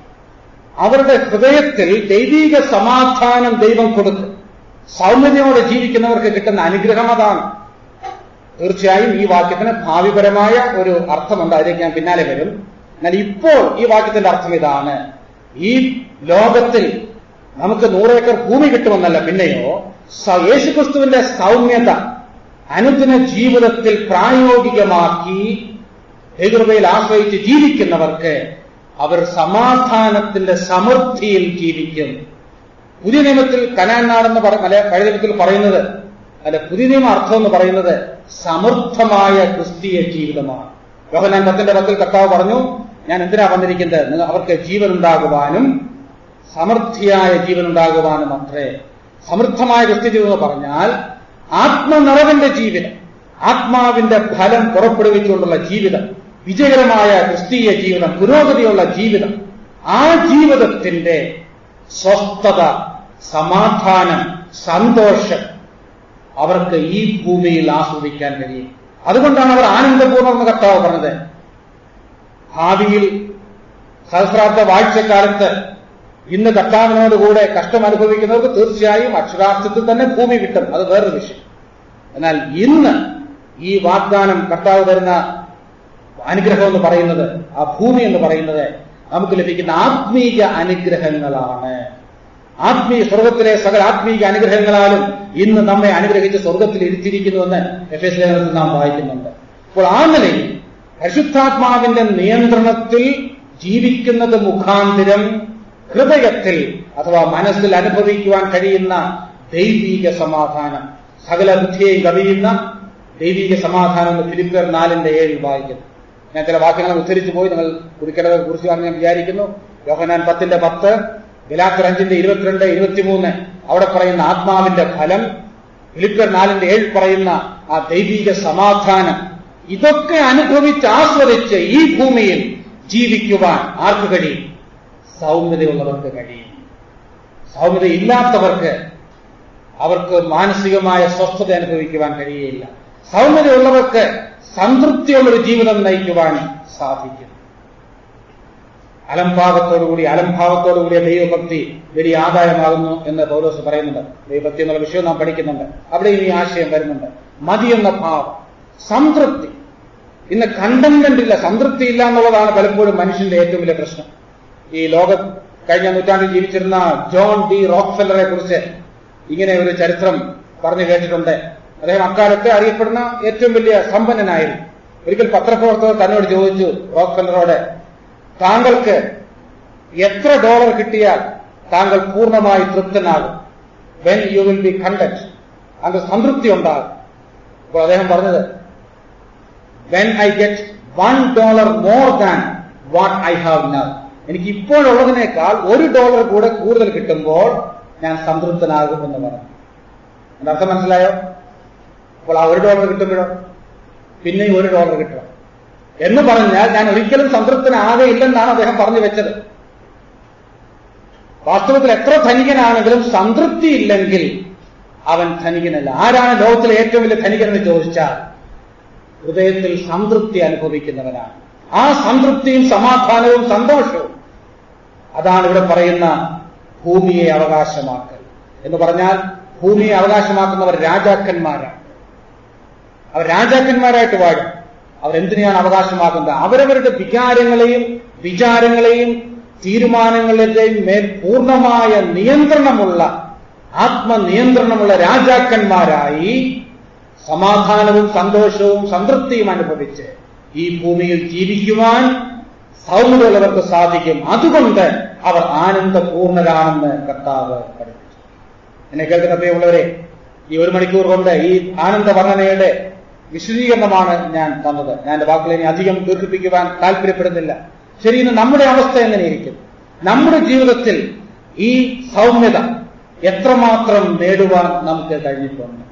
അവരുടെ ഹൃദയത്തിൽ ദൈവിക സമാധാനം ദൈവം കൊടുക്കും. സൗമ്യതയോടെ ജീവിക്കുന്നവർക്ക് കിട്ടുന്ന അനുഗ്രഹം അതാണ്. തീർച്ചയായും ഈ വാക്യത്തിന് ഭാവിപരമായ ഒരു അർത്ഥമുണ്ട്, അതിലേക്ക് ഞാൻ പിന്നാലെ വരും. എന്നാൽ ഇപ്പോൾ ഈ വാക്യത്തിന്റെ അർത്ഥം ഇതാണ്: ഈ ലോകത്തിൽ നമുക്ക് 100 ഏക്കർ ഭൂമി കിട്ടുമെന്നല്ല, പിന്നെയോ യേശുക്രിസ്തുവിന്റെ സൗമ്യത അനുദിന ജീവിതത്തിൽ പ്രായോഗികമാക്കി ദൈവകൃപയിൽ ആശ്രയിച്ച് ജീവിക്കുന്നവർക്ക് അവർ സമാധാനത്തിന്റെ സമൃദ്ധിയിൽ ജീവിക്കും. പുതിയ നിയമത്തിൽ കനാൻ നാടെന്ന് പഴയ നിയമത്തിൽ പറയുന്നത്, അല്ല, പുതിയ നിയമ അർത്ഥം എന്ന് പറയുന്നത് സമൃദ്ധമായ ക്രിസ്തീയ ജീവിതമാണ്. യോഹന്നാൻ 10:10 കർത്താവ് പറഞ്ഞു, ഞാൻ എന്തിനാ വന്നിരിക്കുന്നത്? അവർക്ക് ജീവൻ ഉണ്ടാകുവാനും സമൃദ്ധിയായ ജീവൻ ഉണ്ടാകുവാനും അത്രേ. സമൃദ്ധമായ ക്രിസ്ത്യ ജീവിതം എന്ന് പറഞ്ഞാൽ ആത്മനിറവിന്റെ ജീവിതം, ആത്മാവിന്റെ ഫലം പുറപ്പെടുവിച്ചുകൊണ്ടുള്ള ജീവിതം, വിജയകരമായ ക്രിസ്തീയ ജീവിതം, പുരോഗതിയുള്ള ജീവിതം. ആ ജീവിതത്തിന്റെ സ്വസ്ഥത, സമാധാനം, സന്തോഷം അവർക്ക് ഈ ഭൂമിയിൽ ആസ്വദിക്കാൻ കഴിയും. അതുകൊണ്ടാണ് അവർ ആനന്ദപൂർണ്ണം എന്ന് കർത്താവ് പറഞ്ഞത്. ഭാവിയിൽ സഹസ്രാബ്ദ വാഴ്ചക്കാലത്ത് ഇന്ന് കർത്താവിനോടുകൂടെ കഷ്ടം അനുഭവിക്കുന്നവർക്ക് തീർച്ചയായും അക്ഷരാർത്ഥത്തിൽ തന്നെ ഭൂമി കിട്ടും, അത് വേറൊരു വിഷയം. എന്നാൽ ഇന്ന് ഈ വാഗ്ദാനം കർത്താവ് തരുന്ന അനുഗ്രഹം എന്ന് പറയുന്നത്, ആ ഭൂമി എന്ന് പറയുന്നത് നമുക്ക് ലഭിക്കുന്ന ആത്മീയ അനുഗ്രഹങ്ങളാണ്. സ്വർഗത്തിലെ സകല ആത്മീയ അനുഗ്രഹങ്ങളാലും ഇന്ന് നമ്മെ അനുഗ്രഹിച്ച് സ്വർഗത്തിൽ ഇരുത്തിയിരിക്കുന്നുവെന്ന് എഫേസ്യ ലേഖനത്തിൽ നാം വായിക്കുന്നുണ്ട്. അപ്പോൾ ആ നിലയിൽ പരിശുദ്ധാത്മാവിന്റെ നിയന്ത്രണത്തിൽ ജീവിക്കുന്നത് മുഖാന്തരം ഹൃദയത്തിൽ അഥവാ മനസ്സിൽ അനുഭവിക്കുവാൻ കഴിയുന്ന ദൈവീക സമാധാനം, സകല ബുദ്ധിയെയും കവിയുന്ന ദൈവീക സമാധാനം എന്ന് ഫിലിപ്പിയർ 4:7 വായിക്കുന്നു. ഞാൻ ചില വാക്യങ്ങൾ ഉദ്ധരിച്ചു പോയി, നിങ്ങൾ കുറിക്കേണ്ടത് കുറിച്ചാണെന്ന് ഞാൻ വിചാരിക്കുന്നു. യോഹന്നാൻ 10:10, ഗലാത്യർ 5:22, 23 അവിടെ പറയുന്ന ആത്മാവിന്റെ ഫലം, ഫിലിപ്പിയർ 4:7 പറയുന്ന ആ ദൈവീക സമാധാനം, ഇതൊക്കെ അനുഭവിച്ച് ആസ്വദിച്ച് ഈ ഭൂമിയിൽ ജീവിക്കുവാൻ ആർക്ക് കഴിയും? സൗമ്യതയുള്ളവർക്ക് കഴിയും. സൗമ്യതയില്ലാത്തവർക്ക് അവർക്ക് മാനസികമായ സ്വസ്ഥത അനുഭവിക്കുവാൻ കഴിയുകയില്ല. സൗമ്യതയുള്ളവർക്ക് സംതൃപ്തിയുള്ളൊരു ജീവിതം നയിക്കുവാൻ സാധിക്കും. അലംഭാവത്തോടുകൂടിയ ദൈവഭക്തി വലിയ ആദായമാകുന്നു എന്ന് പൗലോസ് പറയുന്നുണ്ട്. ദൈവഭക്തി എന്നുള്ള വിഷയം നാം പഠിക്കുന്നുണ്ട്, അവിടെ ഈ ആശയം വരുന്നുണ്ട്. മതിയെന്ന ഭാവം, സംതൃപ്തി. ഇന്ന് കണ്ടന്മെന്റ് ഇല്ല, സംതൃപ്തി ഇല്ല എന്നുള്ളതാണ് പലപ്പോഴും മനുഷ്യന്റെ ഏറ്റവും വലിയ പ്രശ്നം. ഈ കഴിഞ്ഞ നൂറ്റാണ്ടിൽ ജീവിച്ചിരുന്ന ജോൺ ഡി റോക്ക്ഫെല്ലറെ കുറിച്ച് ഇങ്ങനെ ഒരു ചരിത്രം പറഞ്ഞു കേട്ടിട്ടുണ്ട്. അദ്ദേഹം അക്കാലത്ത് അറിയപ്പെടുന്ന ഏറ്റവും വലിയ സമ്പന്നനായിരുന്നു. ഒരിക്കൽ പത്രപ്രവർത്തകർ തന്നോട് ചോദിച്ചു, റോക്ക്ഫെല്ലറോട്, താങ്കൾക്ക് എത്ര ഡോളർ കിട്ടിയാൽ താങ്കൾ പൂർണ്ണമായി തൃപ്തനാകും? When you will be content, താങ്കൾ സംതൃപ്തി ഉണ്ടാകും. അപ്പോൾ അദ്ദേഹം പറഞ്ഞത്, when I get $1 more than what I have now. എനിക്ക് ഇപ്പോഴുള്ളതിനേക്കാൾ $1 കൂടെ കൂടുതൽ കിട്ടുമ്പോൾ ഞാൻ സംതൃപ്തനാകും എന്ന് പറഞ്ഞു. എന്റെ അർത്ഥം മനസ്സിലായോ? അപ്പോൾ ആ $1 കിട്ടുമ്പോഴോ പിന്നെയും $1 കിട്ടണം എന്ന് പറഞ്ഞാൽ ഞാൻ ഒരിക്കലും സംതൃപ്തനാകയില്ലെന്നാണ് അദ്ദേഹം പറഞ്ഞു വെച്ചത്. വാസ്തവത്തിൽ എത്ര ധനികനാണെങ്കിലും സംതൃപ്തി ഇല്ലെങ്കിൽ അവൻ ധനികനല്ല. ആരാണ് ലോകത്തിലെ ഏറ്റവും വലിയ ധനികനെന്ന് ചോദിച്ചാൽ ഹൃദയത്തിൽ സംതൃപ്തി അനുഭവിക്കുന്നവനാണ്. ആ സംതൃപ്തിയും സമാധാനവും സന്തോഷവും, അതാണ് ഇവിടെ പറയുന്ന ഭൂമിയെ അവകാശമാക്കൽ എന്ന് പറഞ്ഞാൽ. ഭൂമിയെ അവകാശമാക്കുന്നവർ രാജാക്കന്മാരാണ്. അവർ രാജാക്കന്മാരായിട്ട് വാഴും. അവരെന്തിനെയാണ് അവകാശമാക്കുന്നത്? അവരവരുടെ വിചാരങ്ങളെയും തീരുമാനങ്ങളുടെയും മേൽ പൂർണ്ണമായ നിയന്ത്രണമുള്ള, ആത്മനിയന്ത്രണമുള്ള രാജാക്കന്മാരായി സമാധാനവും സന്തോഷവും സംതൃപ്തിയും അനുഭവിച്ച് ഈ ഭൂമിയിൽ ജീവിക്കുവാൻ സൗമ്യതയുള്ളവർക്ക് സാധിക്കും. അതുകൊണ്ട് അവർ ആനന്ദപൂർണരാണെന്ന് കർത്താവ് പഠിപ്പിച്ചു. എന്നെ കേൾക്കുന്ന പ്രിയമുള്ളവരെ, ഈ 1 മണിക്കൂർ കൊണ്ട് ഈ ആനന്ദ വർണ്ണനയുടെ വിശദീകരണമാണ് ഞാൻ തന്നത്. ഞാൻ എന്റെ വാക്കുകളെ ഇനി അധികം ദീർഘിപ്പിക്കുവാൻ താല്പര്യപ്പെടുന്നില്ല. ശരി, ഇന്ന് നമ്മുടെ അവസ്ഥ എങ്ങനെയിരിക്കും? നമ്മുടെ ജീവിതത്തിൽ ഈ സൗമ്യത എത്രമാത്രം നേടുവാൻ നമുക്ക് കഴിഞ്ഞിട്ടുണ്ട്?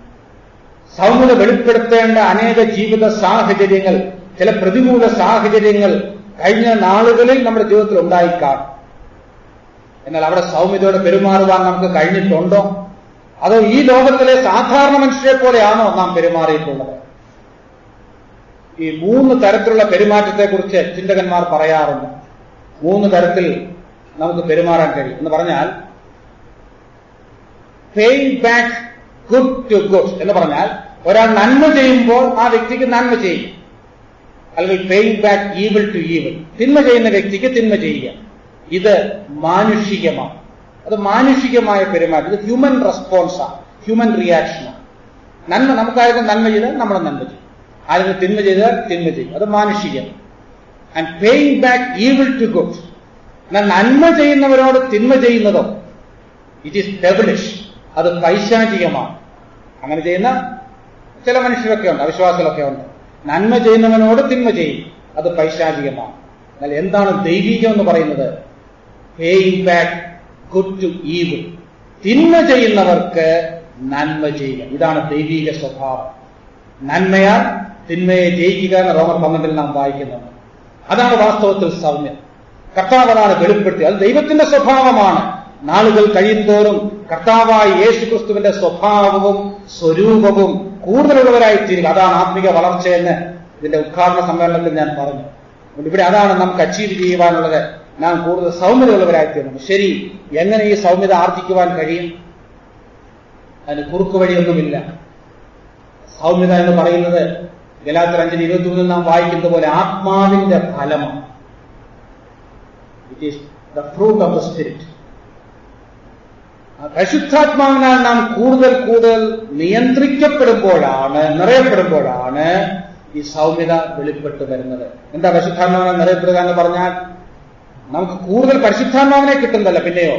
സൗമ്യത വെളിപ്പെടുത്തേണ്ട അനേക ജീവിത സാഹചര്യങ്ങൾ, ചില പ്രതികൂല സാഹചര്യങ്ങൾ കഴിഞ്ഞ നാളുകളിൽ നമ്മുടെ ജീവിതത്തിൽ ഉണ്ടായിക്കാണും. എന്നാൽ അവിടെ സൗമ്യതയോടെ പെരുമാറുവാൻ നമുക്ക് കഴിഞ്ഞിട്ടുണ്ടോ? അതോ ഈ ലോകത്തിലെ സാധാരണ മനുഷ്യരെ പോലെയാണോ നാം പെരുമാറിയിട്ടുള്ളത്? ഈ 3 തരത്തിലുള്ള പെരുമാറ്റത്തെക്കുറിച്ച് ചിന്തകന്മാർ പറയാറുണ്ട്. 3 തരത്തിൽ നമുക്ക് പെരുമാറാൻ കഴിയും എന്ന് പറഞ്ഞാൽ, paying back good to good എന്ന് പറഞ്ഞാൽ, ഒരാൾ നന്മ ചെയ്യുമ്പോൾ ആ വ്യക്തിക്ക് നന്മ ചെയ്യും. അല്ലെങ്കിൽ paying back evil to evil, തിന്മ ചെയ്യുന്ന വ്യക്തിക്ക് തിന്മ ചെയ്യുക. ഇത് മാനുഷികമാണ്. അത് മാനുഷികമായ പെരുമാറ്റം. ഇത് ഹ്യൂമൻ റെസ്പോൺസാണ്, ഹ്യൂമൻ റിയാക്ഷനാണ്. നന്മ നമുക്കായാലും നന്മ ചെയ്താൽ നമ്മൾ നന്മ ചെയ്യും, ആരെങ്കിലും തിന്മ ചെയ്താൽ തിന്മ ചെയ്യും. അത് മാനുഷികം. And paying back evil to good, എന്നാൽ നന്മ ചെയ്യുന്നവരോട് തിന്മ ചെയ്യുന്നതോ ഇറ്റ് ഈസ് ഡെവിളിഷ്, അത് പൈശാചികമാണ്. അങ്ങനെ ചെയ്യുന്ന ചില മനുഷ്യരൊക്കെ ഉണ്ട്, അവിശ്വാസികളൊക്കെ ഉണ്ട്. നന്മ ചെയ്യുന്നവനോട് തിന്മ ചെയ്യും, അത് പൈശാചികമാണ്. എന്നാൽ എന്താണ് ദൈവികം എന്ന് പറയുന്നത്? Paying back good to evil, തിന്മ ചെയ്യുന്നവർക്ക് നന്മ ചെയ്യുക. ഇതാണ് ദൈവിക സ്വഭാവം. നന്മയാൽ തിന്മയെ ജയിക്കുക എന്ന് റോമർ 12 നാം വായിക്കുന്നുണ്ട്. അതാണ് വാസ്തവത്തിൽ സൗമ്യം. കർത്താവ് അതാണ് വെളിപ്പെടുത്തി. അത് ദൈവത്തിന്റെ സ്വഭാവമാണ്. നാളുകൾ കഴിയുന്തോറും കർത്താവായ യേശുക്രിസ്തുവിന്റെ സ്വഭാവവും സ്വരൂപവും കൂടുതലുള്ളവരായി തീരുക. അതാണ് ആത്മിക വളർച്ചയെന്ന് ഇതിന്റെ ഉദ്ഘാടന സമ്മേളനത്തിൽ ഞാൻ പറഞ്ഞു. ഇവിടെ അതാണ് നമുക്ക് അച്ചീവ് ചെയ്യുവാനുള്ളത്. നാം കൂടുതൽ സൗമ്യതയുള്ളവരായി തീരുന്നു. ശരി, എങ്ങനെ ഈ സൗമ്യത ആർജിക്കുവാൻ കഴിയും? അതിന് കുറുക്ക് വഴിയൊന്നുമില്ല. സൗമ്യത എന്ന് പറയുന്നത് ഗലാത്യർ 5:23 നാം വായിക്കുന്നത് പോലെ ആത്മാവിന്റെ ഫലമാണ്. It is the fruit of the spirit. പരിശുദ്ധാത്മാവിനാൽ നാം കൂടുതൽ കൂടുതൽ നിറയപ്പെടുമ്പോഴാണ് ഈ സൗമ്യത വെളിപ്പെട്ടു വരുന്നത്. എന്താ പരിശുദ്ധാത്മാവിനെ നിറയപ്പെടുക എന്ന് പറഞ്ഞാൽ? നമുക്ക് കൂടുതൽ പരിശുദ്ധാത്മാവിനെ കിട്ടുന്നതല്ല, പിന്നെയോ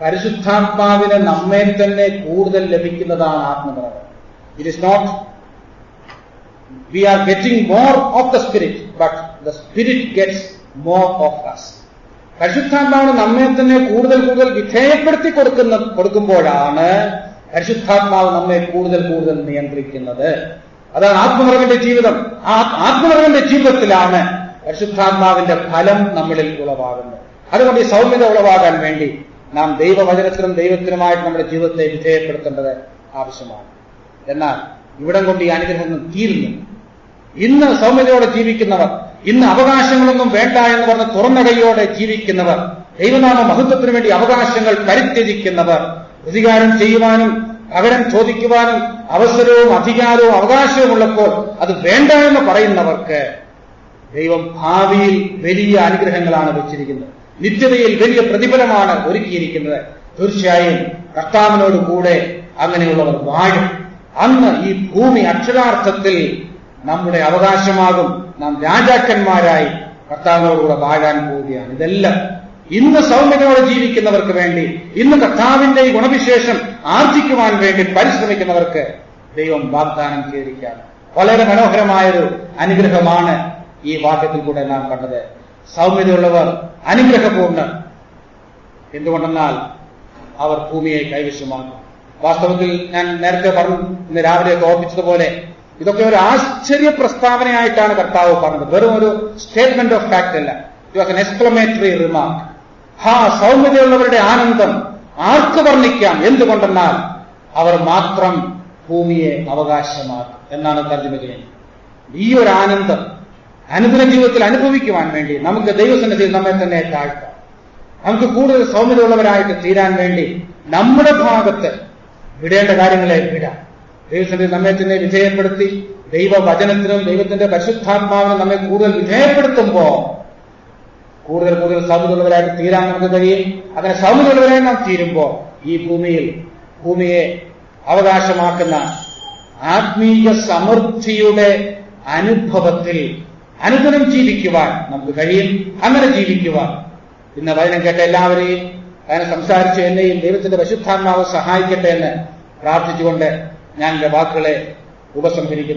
പരിശുദ്ധാത്മാവിനെ നമ്മെ തന്നെ കൂടുതൽ ലഭിക്കുന്നതാണ് ആത്മനിറവ്. It is not we are getting more of the spirit, but the spirit gets more of us. പരിശുദ്ധാത്മാവിന് നമ്മെ തന്നെ കൂടുതൽ കൂടുതൽ വിധേയപ്പെടുത്തി കൊടുക്കുമ്പോഴാണ് പരിശുദ്ധാത്മാവ് നമ്മെ കൂടുതൽ കൂടുതൽ നിയന്ത്രിക്കുന്നത്. അതാണ് ആത്മനിറവിന്റെ ജീവിതം. ആ ആത്മനിറവിന്റെ ജീവിതത്തിലാണ് പരിശുദ്ധാത്മാവിന്റെ ഫലം നമ്മളിൽ ഉളവാകുന്നത്. അതുകൊണ്ട് ഈ സൗമ്യത ഉളവാകാൻ വേണ്ടി നാം ദൈവവചനത്തിനും ദൈവത്തിനുമായിട്ട് നമ്മുടെ ജീവിതത്തെ വിധേയപ്പെടുത്തേണ്ടത് ആവശ്യമാണ്. എന്നാൽ ഇവിടം കൊണ്ട് ഈ അനുഗ്രഹം തീരുന്നു. ഇന്ന് സൗമ്യതയോടെ ജീവിക്കുന്നവർ, ഇന്ന് അവകാശങ്ങളൊന്നും വേണ്ട എന്ന് പറഞ്ഞ് തുറന്ന കൈയോടെ ജീവിക്കുന്നവർ, ദൈവനാമ മഹത്വത്തിനു വേണ്ടി അവകാശങ്ങൾ പരിത്യജിക്കുന്നവർ, പ്രതികാരം ചെയ്യുവാനും പകരം ചോദിക്കുവാനും അവസരവും അധികാരവും അവകാശവും ഉള്ളപ്പോൾ അത് വേണ്ട എന്ന് പറയുന്നവർക്ക് ദൈവം ഭാവിയിൽ വലിയ അനുഗ്രഹങ്ങളാണ് വെച്ചിരിക്കുന്നത്. നിത്യതയിൽ വലിയ പ്രതിഫലമാണ് ഒരുക്കിയിരിക്കുന്നത്. തീർച്ചയായും കർത്താവിനോട് കൂടെ അങ്ങനെയുള്ളവർ വാഴും. അന്ന് ഈ ഭൂമി അക്ഷരാർത്ഥത്തിൽ നമ്മുടെ അവകാശമാകും. നാം രാജാക്കന്മാരായി കർത്താവിനോടുകൂടെ വാഴാൻ പോവുകയാണ്. ഇതെല്ലാം ഇന്ന് സൗമ്യതയോടെ ജീവിക്കുന്നവർക്ക് വേണ്ടി, ഇന്ന് കർത്താവിന്റെ ഈ ഗുണവിശേഷം ആർജിക്കുവാൻ വേണ്ടി പരിശ്രമിക്കുന്നവർക്ക് ദൈവം വാഗ്ദാനം ചെയ്തിരിക്കുകയാണ്. വളരെ മനോഹരമായൊരു അനുഗ്രഹമാണ് ഈ വാക്യത്തിൽ കൂടെ നാം കണ്ടത്. സൗമ്യതയുള്ളവർ അനുഗ്രഹപൂർണ്ണർ. എന്തുകൊണ്ടെന്നാൽ അവർ ഭൂമിയെ കൈവശമാക്കും. വാസ്തവത്തിൽ ഞാൻ നേരത്തെ പറഞ്ഞു, ഇന്ന് രാവിലെയൊക്കെ ഓർപ്പിച്ചതുപോലെ ഇതൊക്കെ ഒരു ആശ്ചര്യ പ്രസ്താവനയായിട്ടാണ് കർത്താവ് പറഞ്ഞത്. വെറും ഒരു സ്റ്റേറ്റ്മെന്റ് ഓഫ് ഫാക്ട് അല്ല. It was an exclamatory remark. സൗമ്യതയുള്ളവരുടെ ആനന്ദം ആർക്ക് വർണ്ണിക്കാം? എന്തുകൊണ്ടെന്നാൽ അവർ മാത്രം ഭൂമിയെ അവകാശമാക്കും എന്നാണ് തർജ്ജമ ചെയ്യുന്നത്. ഈ ഒരു ആനന്ദം അനുദിന ജീവിതത്തിൽ അനുഭവിക്കുവാൻ വേണ്ടി നമുക്ക് ദൈവസന്നിധിയിൽ നമ്മെ തന്നെ താഴ്ത്താം. നമുക്ക് കൂടുതൽ സൗമ്യതയുള്ളവരായിട്ട് തീരാൻ വേണ്ടി നമ്മുടെ ഭാഗത്ത് വിടേണ്ട കാര്യങ്ങളെ വിടാം. ദൈവസന്നിധിയിൽ നമ്മെ തന്നെ വിധേയപ്പെടുത്തി ദൈവവചനത്തിനും ദൈവത്തിന്റെ പരിശുദ്ധാത്മാവിനും നമ്മെ കൂടുതൽ വിധേയപ്പെടുത്തുമ്പോൾ കൂടുതൽ കൂടുതൽ സൗമ്യതയുള്ളവരായിട്ട് തീരാൻ നമുക്ക് കഴിയും. അങ്ങനെ സൗമ്യതയുള്ളവരായി നാം തീരുമ്പോൾ ഈ ഭൂമിയെ അവകാശമാക്കുന്ന ആത്മീയ സമൃദ്ധിയുടെ അനുഭവത്തിൽ അനുദിനം ജീവിക്കുവാൻ നമുക്ക് കഴിയും. അങ്ങനെ ജീവിക്കുവാൻ ഇന്ന് വചനം കേട്ട എല്ലാവരെയും, അങ്ങനെ സംസാരിച്ച എന്നെയും ദൈവത്തിന്റെ പരിശുദ്ധാത്മാവ് സഹായിക്കട്ടെ എന്ന് പ്രാർത്ഥിച്ചുകൊണ്ട് ഞാൻ എന്റെ വാക്കുകളെ ഉപസംഹരിക്കുന്നു.